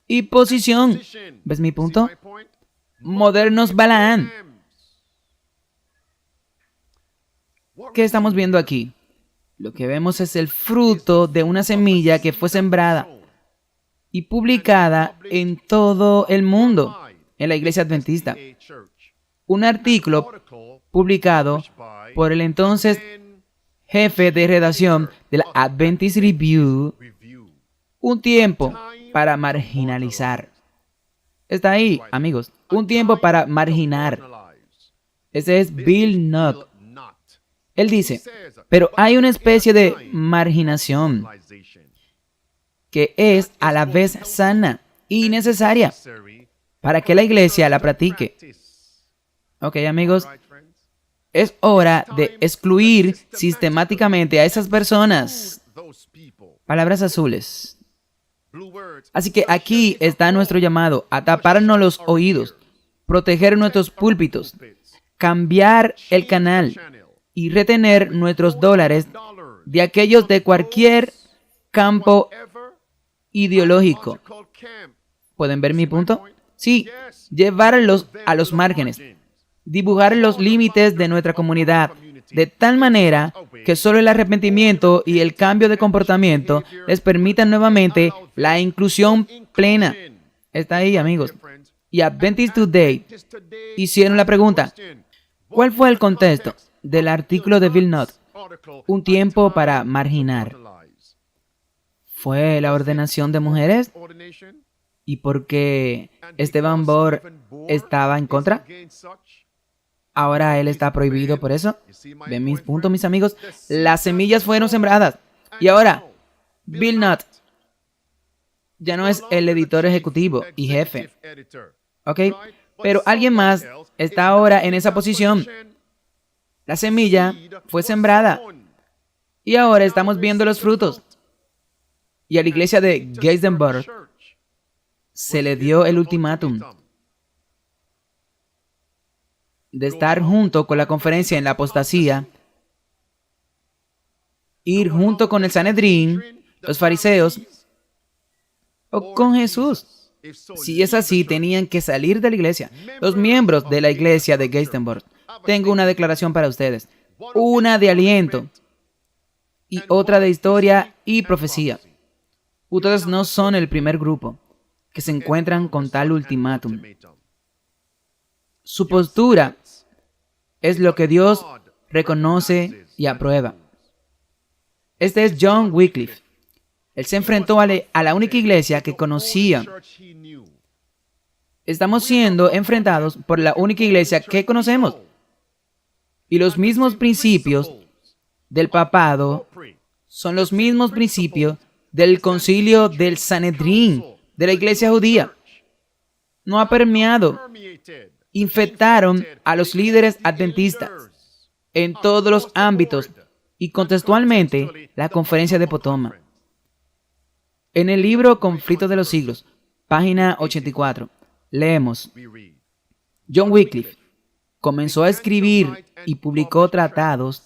y posición. ¿Ves mi punto? Modernos Balaam. ¿Qué estamos viendo aquí? Lo que vemos es el fruto de una semilla que fue sembrada y publicada en todo el mundo, en la iglesia adventista. Un artículo publicado por el entonces jefe de redacción de la Adventist Review, un tiempo para marginalizar. Está ahí, amigos, un tiempo para marginar. Ese es Bill Nutt. Él dice, pero hay una especie de marginación que es a la vez sana y necesaria para que la iglesia la practique. Ok, amigos, es hora de excluir sistemáticamente a esas personas. Palabras azules. Así que aquí está nuestro llamado a taparnos los oídos, proteger nuestros púlpitos, cambiar el canal y retener nuestros dólares de aquellos de cualquier campo ideológico. ¿Pueden ver mi punto? Sí, llevarlos a los márgenes. Dibujar los límites de nuestra comunidad de tal manera que solo el arrepentimiento y el cambio de comportamiento les permitan nuevamente la inclusión plena. Está ahí, amigos. Y Adventist Today hicieron la pregunta, ¿cuál fue el contexto del artículo de Bill Nutt? Un tiempo para marginar. ¿Fue la ordenación de mujeres? ¿Y por qué Esteban Bohr estaba en contra? Ahora él está prohibido por eso. ¿Ven mis puntos, mis amigos? Las semillas fueron sembradas. Y ahora, Bill Nutt ya no es el editor ejecutivo y jefe. ¿Ok? Pero alguien más está ahora en esa posición. La semilla fue sembrada. Y ahora estamos viendo los frutos. Y a la iglesia de Gettysburg se le dio el ultimátum de estar junto con la conferencia en la apostasía, ir junto con el Sanedrín, los fariseos, o con Jesús. Si es así, tenían que salir de la iglesia. Los miembros de la iglesia de Gettysburg, tengo una declaración para ustedes. Una de aliento y otra de historia y profecía. Ustedes no son el primer grupo que se encuentran con tal ultimátum. Su postura es lo que Dios reconoce y aprueba. Este es John Wycliffe. Él se enfrentó a la única iglesia que conocía. Estamos siendo enfrentados por la única iglesia que conocemos. Y los mismos principios del papado son los mismos principios del concilio del Sanedrín, de la iglesia judía. No ha permeado. Infectaron a los líderes adventistas en todos los ámbitos y contextualmente la conferencia de Potomac. En el libro Conflicto de los Siglos, página 84, leemos: John Wycliffe comenzó a escribir y publicó tratados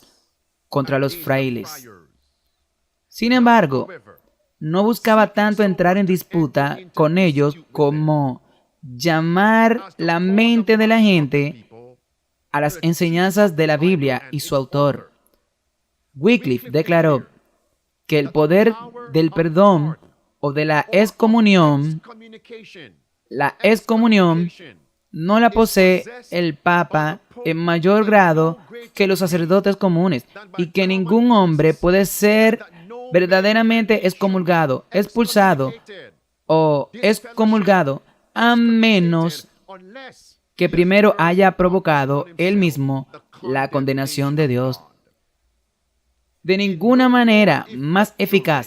contra los frailes. Sin embargo, no buscaba tanto entrar en disputa con ellos como llamar la mente de la gente a las enseñanzas de la Biblia y su autor. Wycliffe declaró que el poder del perdón o de la excomunión no la posee el Papa en mayor grado que los sacerdotes comunes, y que ningún hombre puede ser verdaderamente excomulgado, expulsado o excomulgado a menos que primero haya provocado él mismo la condenación de Dios. De ninguna manera más eficaz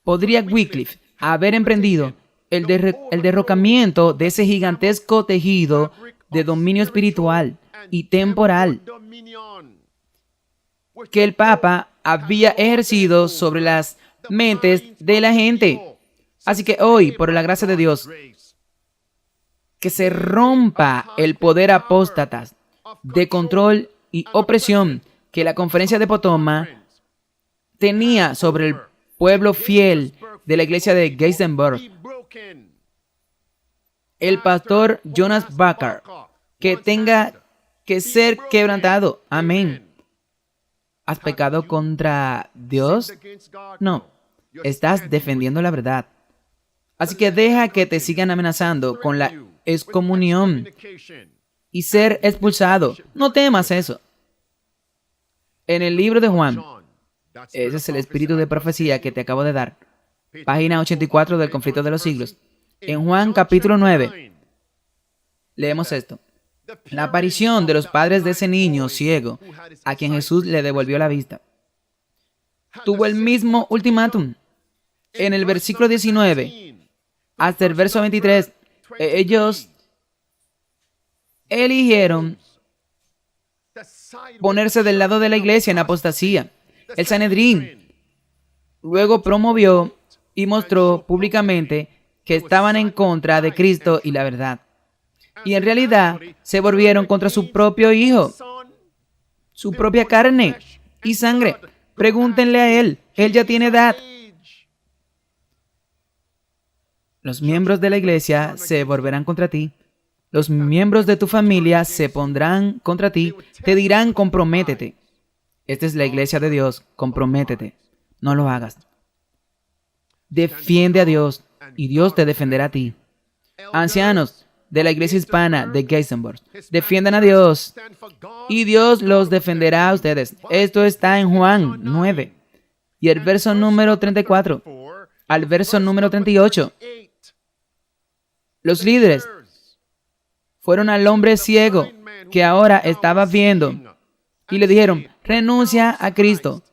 podría Wycliffe haber emprendido el derrocamiento de ese gigantesco tejido de dominio espiritual y temporal que el Papa había ejercido sobre las mentes de la gente. Así que hoy, por la gracia de Dios, que se rompa el poder apóstata de control y opresión que la conferencia de Potomac tenía sobre el pueblo fiel de la iglesia de Gettysburg. El pastor Jonas Bacar, que tenga que ser quebrantado. Amén. ¿Has pecado contra Dios? No, estás defendiendo la verdad. Así que deja que te sigan amenazando con la excomunión y ser expulsado. No temas eso. En el libro de Juan, ese es el espíritu de profecía que te acabo de dar, página 84 del Conflicto de los Siglos. En Juan capítulo 9, leemos esto: la aparición de los padres de ese niño ciego a quien Jesús le devolvió la vista tuvo el mismo ultimátum. En el versículo 19 hasta el verso 23, ellos eligieron ponerse del lado de la iglesia en apostasía. El Sanedrín luego promovió y mostró públicamente que estaban en contra de Cristo y la verdad. Y en realidad se volvieron contra su propio Hijo, su propia carne y sangre. Pregúntenle a él ya tiene edad. Los miembros de la iglesia se volverán contra ti. Los miembros de tu familia se pondrán contra ti. Te dirán: comprométete. Esta es la iglesia de Dios. Comprométete. No lo hagas. Defiende a Dios y Dios te defenderá a ti. Ancianos de la iglesia hispana de Gettysburg, defiendan a Dios y Dios los defenderá a ustedes. Esto está en Juan 9 y el verso número 34 al verso número 38. Los líderes fueron al hombre ciego que ahora estaba viendo y le dijeron, renuncia a Cristo.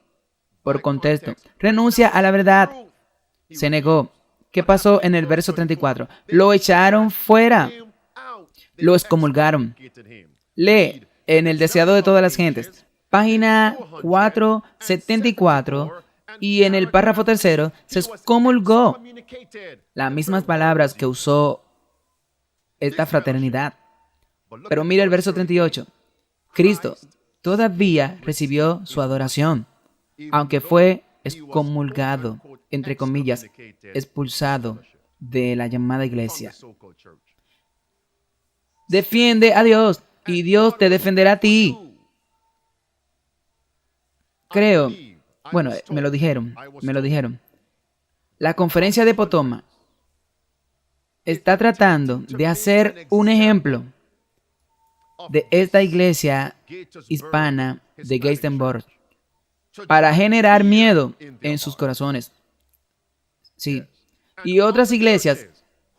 Por contexto, renuncia a la verdad. Se negó. ¿Qué pasó en el verso 34? Lo echaron fuera. Lo excomulgaron. Lee en El deseado de todas las gentes, página 474, y en el párrafo tercero se excomulgó. Las mismas palabras que usó esta fraternidad. Pero mira el verso 38. Cristo todavía recibió su adoración, aunque fue excomulgado, entre comillas, expulsado de la llamada iglesia. Defiende a Dios y Dios te defenderá a ti. Creo, bueno, me lo dijeron. La conferencia de Potomac está tratando de hacer un ejemplo de esta iglesia hispana de Gettysburg para generar miedo en sus corazones. Sí. Y otras iglesias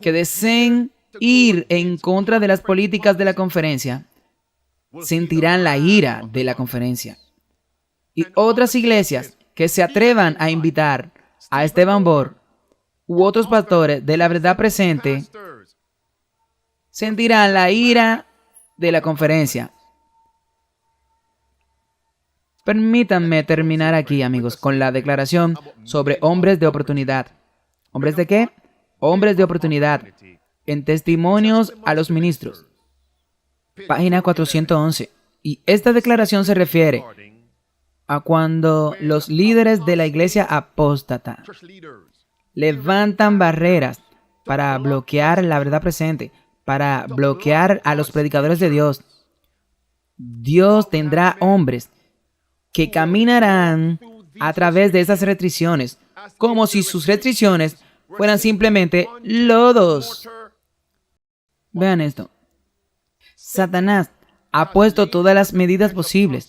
que deseen ir en contra de las políticas de la conferencia sentirán la ira de la conferencia. Y otras iglesias que se atrevan a invitar a Esteban Borg u otros pastores de la verdad presente sentirán la ira de la conferencia. Permítanme terminar aquí, amigos, con la declaración sobre hombres de oportunidad. ¿Hombres de qué? Hombres de oportunidad. En Testimonios a los Ministros, página 411. Y esta declaración se refiere a cuando los líderes de la iglesia apóstata levantan barreras para bloquear la verdad presente, para bloquear a los predicadores de Dios. Dios tendrá hombres que caminarán a través de esas restricciones, como si sus restricciones fueran simplemente lodos. Vean esto. Satanás ha puesto todas las medidas posibles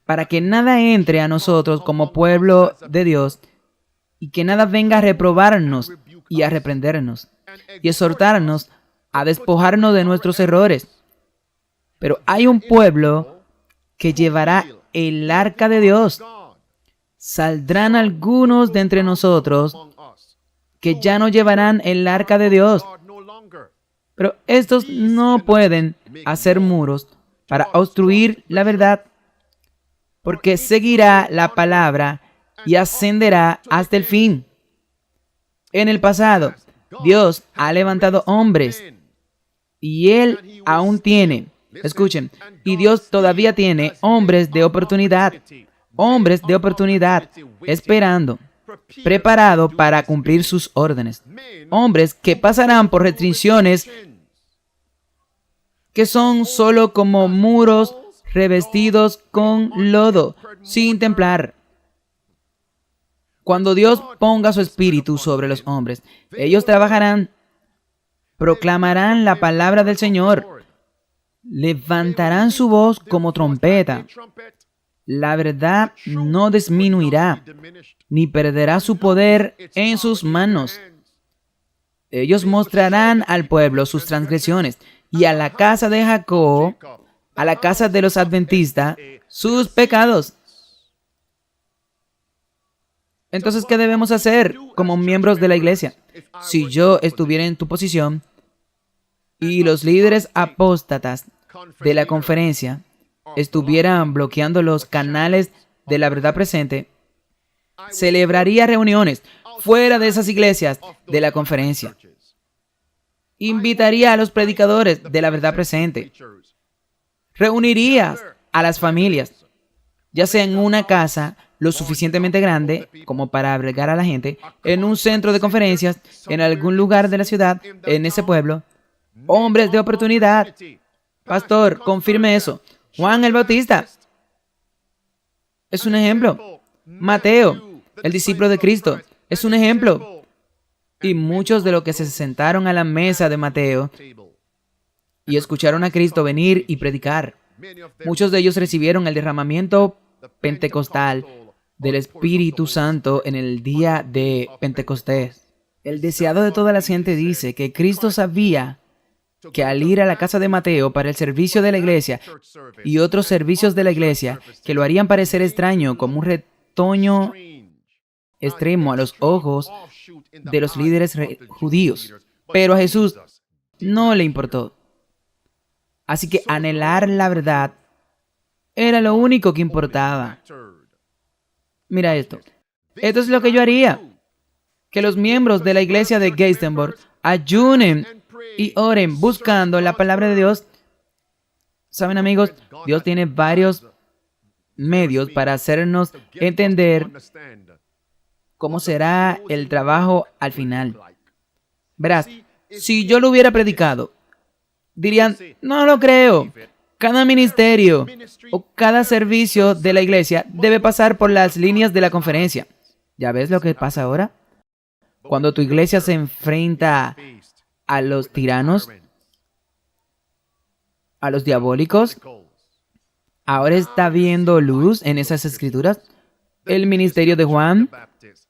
para que nada entre a nosotros como pueblo de Dios y que nada venga a reprobarnos y a reprendernos y exhortarnos a despojarnos de nuestros errores. Pero hay un pueblo que llevará el arca de Dios. Saldrán algunos de entre nosotros que ya no llevarán el arca de Dios. Pero estos no pueden hacer muros para obstruir la verdad, porque seguirá la palabra y ascenderá hasta el fin. En el pasado, Dios ha levantado hombres y Él aún tiene, escuchen, y Dios todavía tiene hombres de oportunidad, esperando, preparado para cumplir sus órdenes. Hombres que pasarán por restricciones que son solo como muros revestidos con lodo, sin templar. Cuando Dios ponga su espíritu sobre los hombres, ellos trabajarán, proclamarán la palabra del Señor, levantarán su voz como trompeta. La verdad no disminuirá, ni perderá su poder en sus manos. Ellos mostrarán al pueblo sus transgresiones, y a la casa de Jacob, a la casa de los adventistas, sus pecados. Entonces, ¿qué debemos hacer como miembros de la iglesia? Si yo estuviera en tu posición y los líderes apóstatas de la conferencia estuvieran bloqueando los canales de la verdad presente, celebraría reuniones fuera de esas iglesias de la conferencia. Invitaría a los predicadores de la verdad presente. Reuniría a las familias, ya sea en una casa lo suficientemente grande como para albergar a la gente, en un centro de conferencias, en algún lugar de la ciudad, en ese pueblo. Hombres de oportunidad. Pastor, confirme eso. Juan el Bautista es un ejemplo. Mateo, el discípulo de Cristo, es un ejemplo. Y muchos de los que se sentaron a la mesa de Mateo y escucharon a Cristo venir y predicar, muchos de ellos recibieron el derramamiento pentecostal del Espíritu Santo en el día de Pentecostés. El deseado de toda la gente dice que Cristo sabía que al ir a la casa de Mateo para el servicio de la iglesia y otros servicios de la iglesia que lo harían parecer extraño como un retoño extremo a los ojos de los líderes judíos. Pero a Jesús no le importó. Así que anhelar la verdad era lo único que importaba. Mira esto. Esto es lo que yo haría. Que los miembros de la iglesia de Geistenborg ayunen y oren buscando la palabra de Dios. Saben, amigos, Dios tiene varios medios para hacernos entender cómo será el trabajo al final. Verás, si yo lo hubiera predicado, dirían, no lo creo. Cada ministerio o cada servicio de la iglesia debe pasar por las líneas de la conferencia. ¿Ya ves lo que pasa ahora? Cuando tu iglesia se enfrenta a los tiranos, a los diabólicos, ahora está viendo luz en esas escrituras. El ministerio de Juan,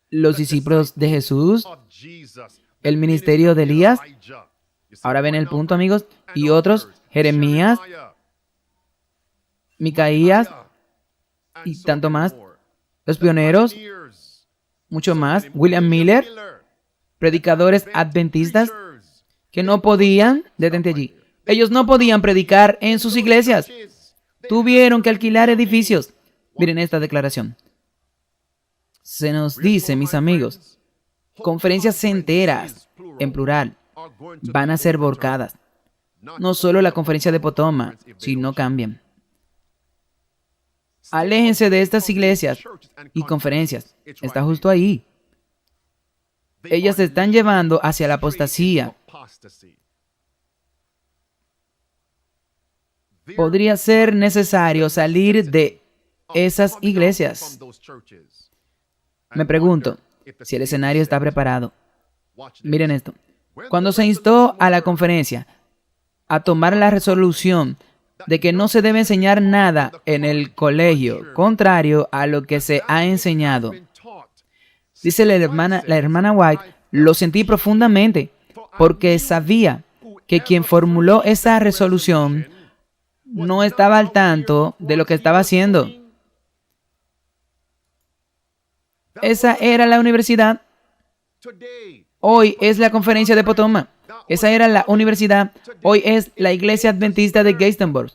los discípulos de Jesús, el ministerio de Elías. Ahora ven el punto, amigos. Y otros, Jeremías, Micaías y tanto más. Los pioneros, mucho más. William Miller, predicadores adventistas que no podían, detente allí, ellos no podían predicar en sus iglesias. Tuvieron que alquilar edificios. Miren esta declaración. Se nos dice, mis amigos, conferencias enteras, en plural, van a ser volcadas. No solo la conferencia de Potomac, si no cambian. Aléjense de estas iglesias y conferencias. Está justo ahí. Ellas se están llevando hacia la apostasía. Podría ser necesario salir de esas iglesias. Me pregunto si el escenario está preparado. Miren esto. Cuando se instó a la conferencia a tomar la resolución de que no se debe enseñar nada en el colegio contrario a lo que se ha enseñado, dice la hermana White, lo sentí profundamente porque sabía que quien formuló esa resolución no estaba al tanto de lo que estaba haciendo. Esa era la universidad. Hoy es la conferencia de Potomac. Esa era la universidad. Hoy es la iglesia adventista de Geistenborg.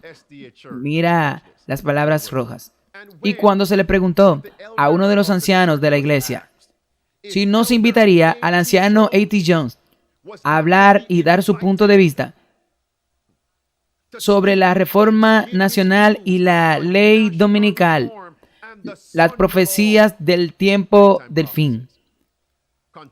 Mira las palabras rojas. Y cuando se le preguntó a uno de los ancianos de la iglesia si no se invitaría al anciano A.T. Jones a hablar y dar su punto de vista sobre la reforma nacional y la ley dominical, las profecías del tiempo del fin.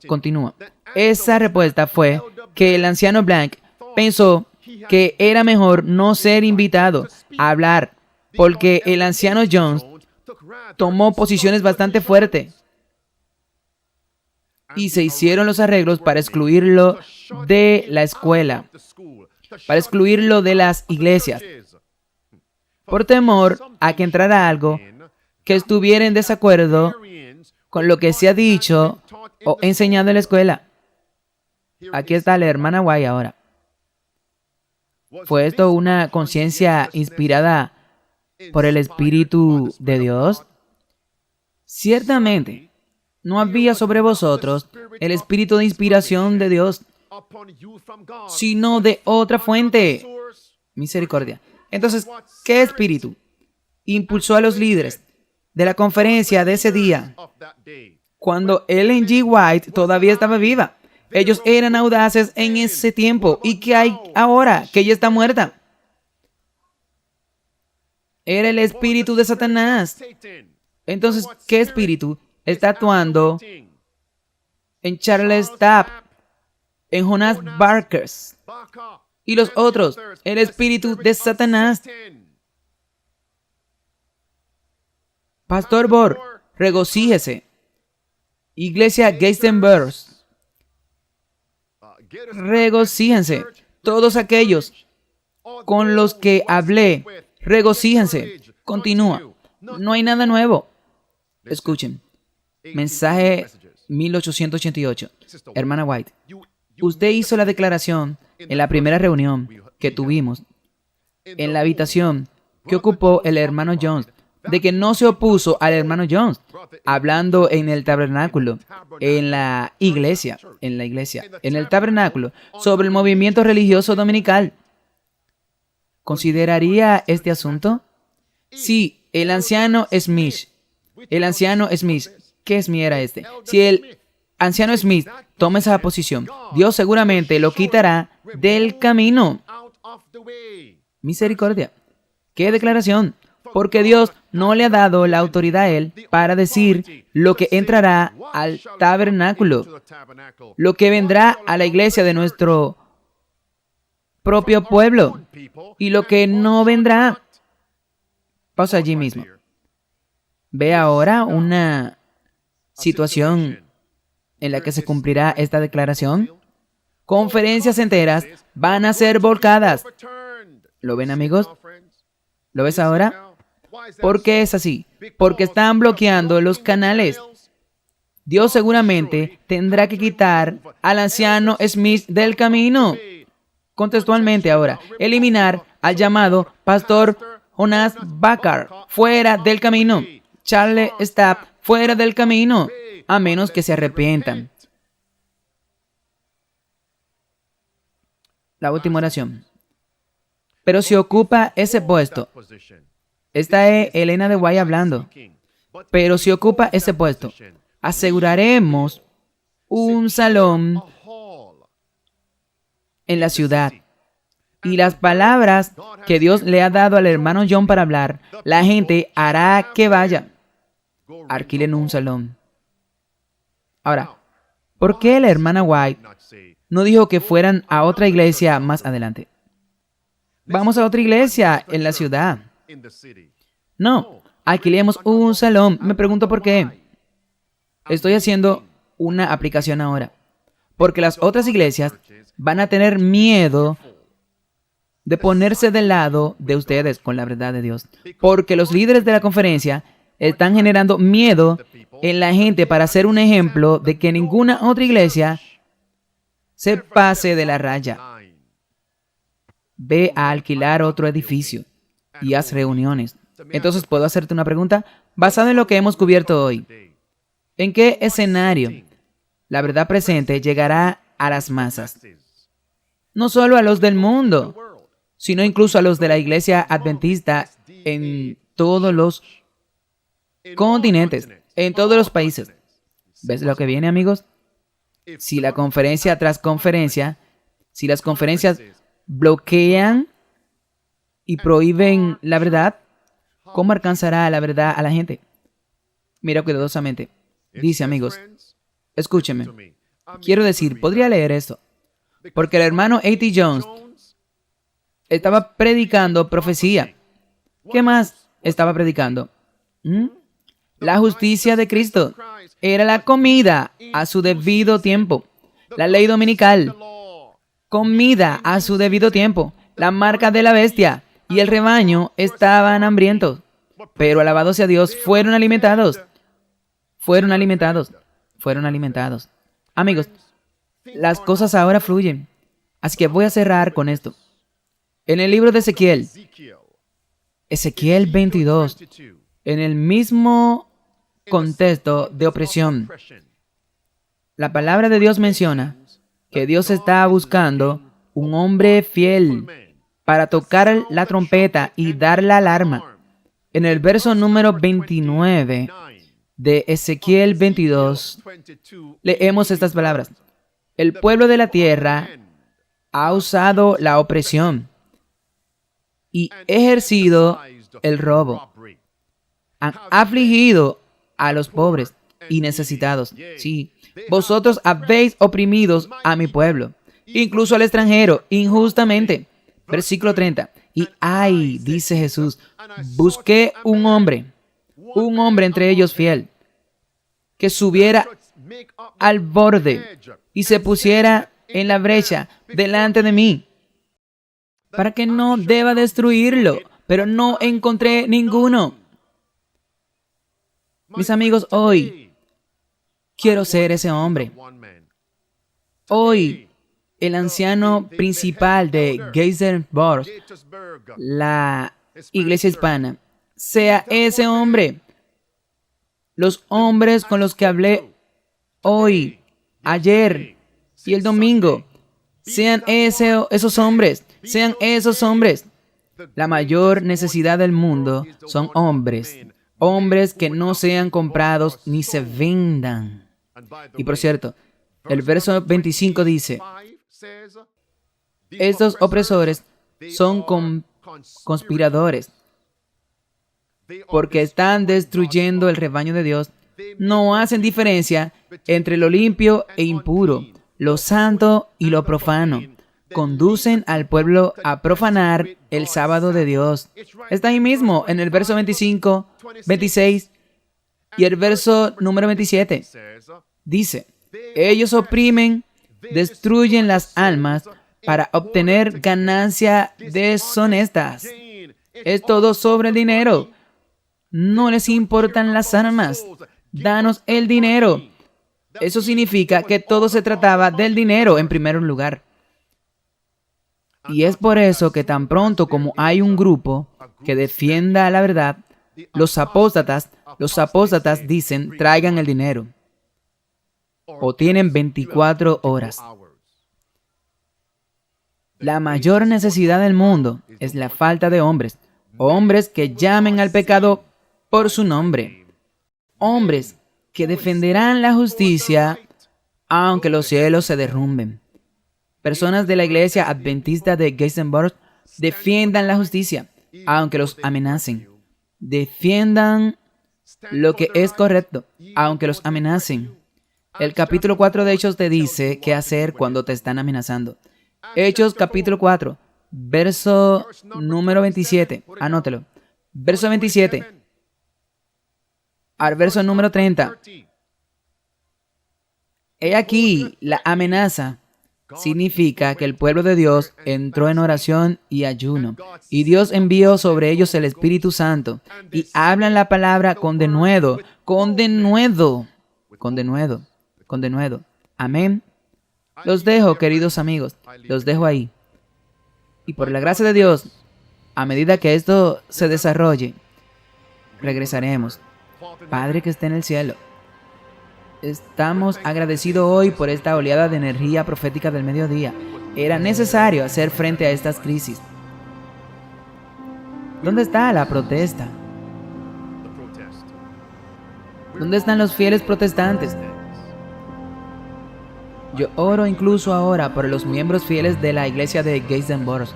Continúa. Esa respuesta fue que el anciano Blank pensó que era mejor no ser invitado a hablar porque el anciano Jones tomó posiciones bastante fuertes y se hicieron los arreglos para excluirlo de la escuela, para excluirlo de las iglesias, por temor a que entrara algo que estuviera en desacuerdo con lo que se ha dicho o enseñado en la escuela. Aquí está la hermana White ahora. ¿Fue esto una conciencia inspirada por el Espíritu de Dios? Ciertamente, no había sobre vosotros el espíritu de inspiración de Dios, sino de otra fuente. Misericordia. Entonces, ¿qué espíritu impulsó a los líderes de la conferencia de ese día cuando Ellen G. White todavía estaba viva? Ellos eran audaces en ese tiempo. ¿Y qué hay ahora que ella está muerta? Era el espíritu de Satanás. Entonces, ¿qué espíritu está actuando en Charles Tapp, en Jonas Barkers y los otros? El espíritu de Satanás. Pastor Bohr, regocíjese. Iglesia Geistenberg, regocíjense. Todos aquellos con los que hablé, regocíjense. Continúa. No hay nada nuevo. Escuchen. Mensaje 1888. Hermana White. Usted hizo la declaración en la primera reunión que tuvimos, en la habitación que ocupó el hermano Jones, de que no se opuso al hermano Jones, hablando en el tabernáculo, en la iglesia, en el tabernáculo, sobre el movimiento religioso dominical. ¿Consideraría este asunto? Sí, el anciano Smith. ¿Qué Smith era este? Si el anciano Smith toma esa posición, Dios seguramente lo quitará del camino. Misericordia. ¿Qué declaración? Porque Dios no le ha dado la autoridad a él para decir lo que entrará al tabernáculo, lo que vendrá a la iglesia de nuestro propio pueblo y lo que no vendrá. Pausa allí mismo. Ve ahora una situación en la que se cumplirá esta declaración. Conferencias enteras van a ser volcadas. ¿Lo ven, amigos? ¿Lo ves ahora? ¿Por qué es así? Porque están bloqueando los canales. Dios seguramente tendrá que quitar al anciano Smith del camino. Contextualmente ahora, eliminar al llamado pastor Jonas Baccar fuera del camino. Charles Stapp fuera del camino, a menos que se arrepientan. La última oración. Pero si ocupa ese puesto, esta es Elena de White hablando, pero si ocupa ese puesto, aseguraremos un salón en la ciudad. Y las palabras que Dios le ha dado al hermano John para hablar, la gente hará que vaya. Alquilen un salón. Ahora, ¿por qué la hermana White no dijo que fueran a otra iglesia más adelante? Vamos a otra iglesia en la ciudad. No, alquilemos un salón. Me pregunto por qué. Estoy haciendo una aplicación ahora. Porque las otras iglesias van a tener miedo de ponerse del lado de ustedes con la verdad de Dios. Porque los líderes de la conferencia están generando miedo en la gente para ser un ejemplo de que ninguna otra iglesia se pase de la raya. Ve a alquilar otro edificio y haz reuniones. Entonces, ¿puedo hacerte una pregunta? Basado en lo que hemos cubierto hoy, ¿en qué escenario la verdad presente llegará a las masas? No solo a los del mundo, sino incluso a los de la iglesia adventista en todos los continentes, en todos los países. ¿Ves lo que viene, amigos? Si la conferencia tras conferencia, si las conferencias bloquean y prohíben la verdad, ¿cómo alcanzará la verdad a la gente? Mira cuidadosamente. Dice, amigos, escúchenme. Quiero decir, podría leer esto, porque el hermano A.T. Jones estaba predicando profecía. ¿Qué más estaba predicando? La justicia de Cristo. Era la comida a su debido tiempo. La ley dominical. Comida a su debido tiempo. La marca de la bestia y el rebaño estaban hambrientos. Pero alabado sea Dios, fueron alimentados. Fueron alimentados. Fueron alimentados. Amigos, las cosas ahora fluyen. Así que voy a cerrar con esto. En el libro de Ezequiel, Ezequiel 22, en el mismo contexto de opresión, la palabra de Dios menciona que Dios está buscando un hombre fiel para tocar la trompeta y dar la alarma. En el verso número 29 de Ezequiel 22, leemos estas palabras. El pueblo de la tierra ha usado la opresión y ejercido el robo. Han afligido a los pobres y necesitados. Sí, vosotros habéis oprimido a mi pueblo, incluso al extranjero, injustamente. Versículo 30. Y ay, dice Jesús, busqué un hombre entre ellos fiel, que subiera al borde y se pusiera en la brecha delante de mí, para que no deba destruirlo, pero no encontré ninguno. Mis amigos, hoy quiero ser ese hombre. Hoy el anciano principal de Gettysburg, la iglesia hispana, sea ese hombre. Los hombres con los que hablé hoy, ayer y el domingo, sean esos hombres, sean esos hombres. La mayor necesidad del mundo son hombres, hombres que no sean comprados ni se vendan. Y por cierto, el verso 25 dice, estos opresores son conspiradores, porque están destruyendo el rebaño de Dios. No hacen diferencia entre lo limpio e impuro, lo santo y lo profano. Conducen al pueblo a profanar el sábado de Dios. Está ahí mismo, en el verso 25, 26 y el verso número 27. Dice, ellos oprimen, destruyen las almas para obtener ganancia deshonestas. Es todo sobre el dinero. No les importan las almas. Danos el dinero. Eso significa que todo se trataba del dinero en primer lugar. Y es por eso que tan pronto como hay un grupo que defienda la verdad, los apóstatas dicen, traigan el dinero. O tienen 24 horas. La mayor necesidad del mundo es la falta de hombres. Hombres que llamen al pecado por su nombre. Hombres que defenderán la justicia aunque los cielos se derrumben. Personas de la iglesia adventista de Gettysburg defiendan la justicia aunque los amenacen. Defiendan lo que es correcto aunque los amenacen. El capítulo 4 de Hechos te dice qué hacer cuando te están amenazando. Hechos capítulo 4, verso número 27. Anótelo. Verso 27. Al verso número 30. He aquí la amenaza. Significa que el pueblo de Dios entró en oración y ayuno, y Dios envió sobre ellos el Espíritu Santo, y hablan la palabra con denuedo. Amén. Los dejo, queridos amigos, los dejo ahí. Y por la gracia de Dios, a medida que esto se desarrolle, regresaremos. Padre que esté en el cielo, estamos agradecidos hoy por esta oleada de energía profética del mediodía. Era necesario hacer frente a estas crisis. ¿Dónde está la protesta? ¿Dónde están los fieles protestantes? Yo oro incluso ahora por los miembros fieles de la iglesia de Gettysburg,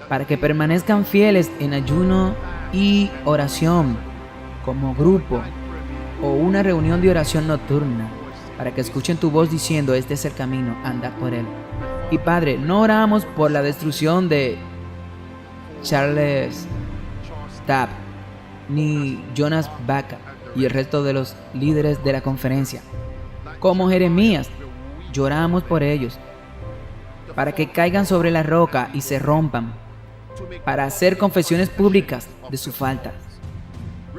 para que permanezcan fieles en ayuno y oración, como grupo, o una reunión de oración nocturna, para que escuchen tu voz diciendo, este es el camino, anda por él. Y Padre, no oramos por la destrucción de Charles Tapp, ni Jonas Baca, y el resto de los líderes de la conferencia. Como Jeremías, lloramos por ellos, para que caigan sobre la roca y se rompan, para hacer confesiones públicas de su falta.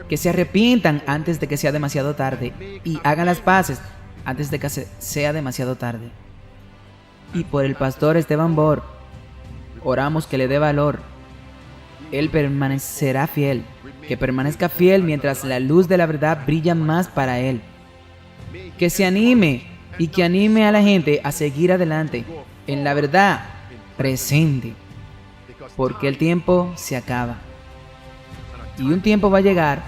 Que se arrepientan antes de que sea demasiado tarde y hagan las paces antes de que sea demasiado tarde. Y por el pastor Esteban Bor, oramos que le dé valor. Él permanecerá fiel, que permanezca fiel mientras la luz de la verdad brilla más para él. Que se anime y que anime a la gente a seguir adelante en la verdad presente, porque el tiempo se acaba. Y un tiempo va a llegar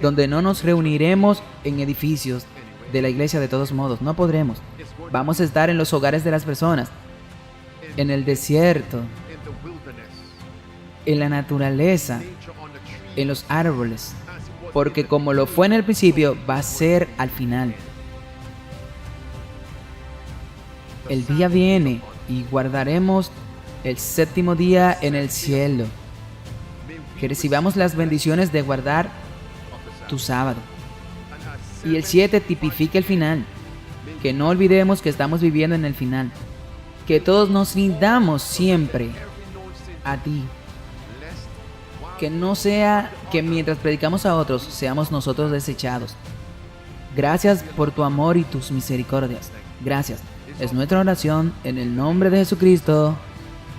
donde no nos reuniremos en edificios de la iglesia de todos modos, no podremos. Vamos a estar en los hogares de las personas, en el desierto, en la naturaleza, en los árboles, porque como lo fue en el principio, va a ser al final. El día viene y guardaremos el séptimo día en el cielo. Que recibamos las bendiciones de guardar tu sábado. Y el 7 tipifica el final. Que no olvidemos que estamos viviendo en el final. Que todos nos rindamos siempre a ti. Que no sea que mientras predicamos a otros, seamos nosotros desechados. Gracias por tu amor y tus misericordias. Gracias. Es nuestra oración en el nombre de Jesucristo.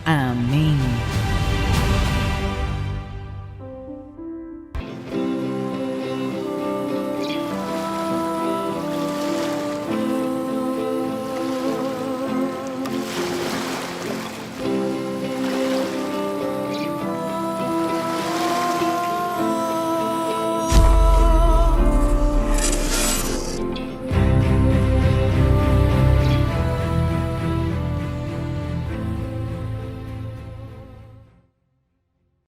Amén.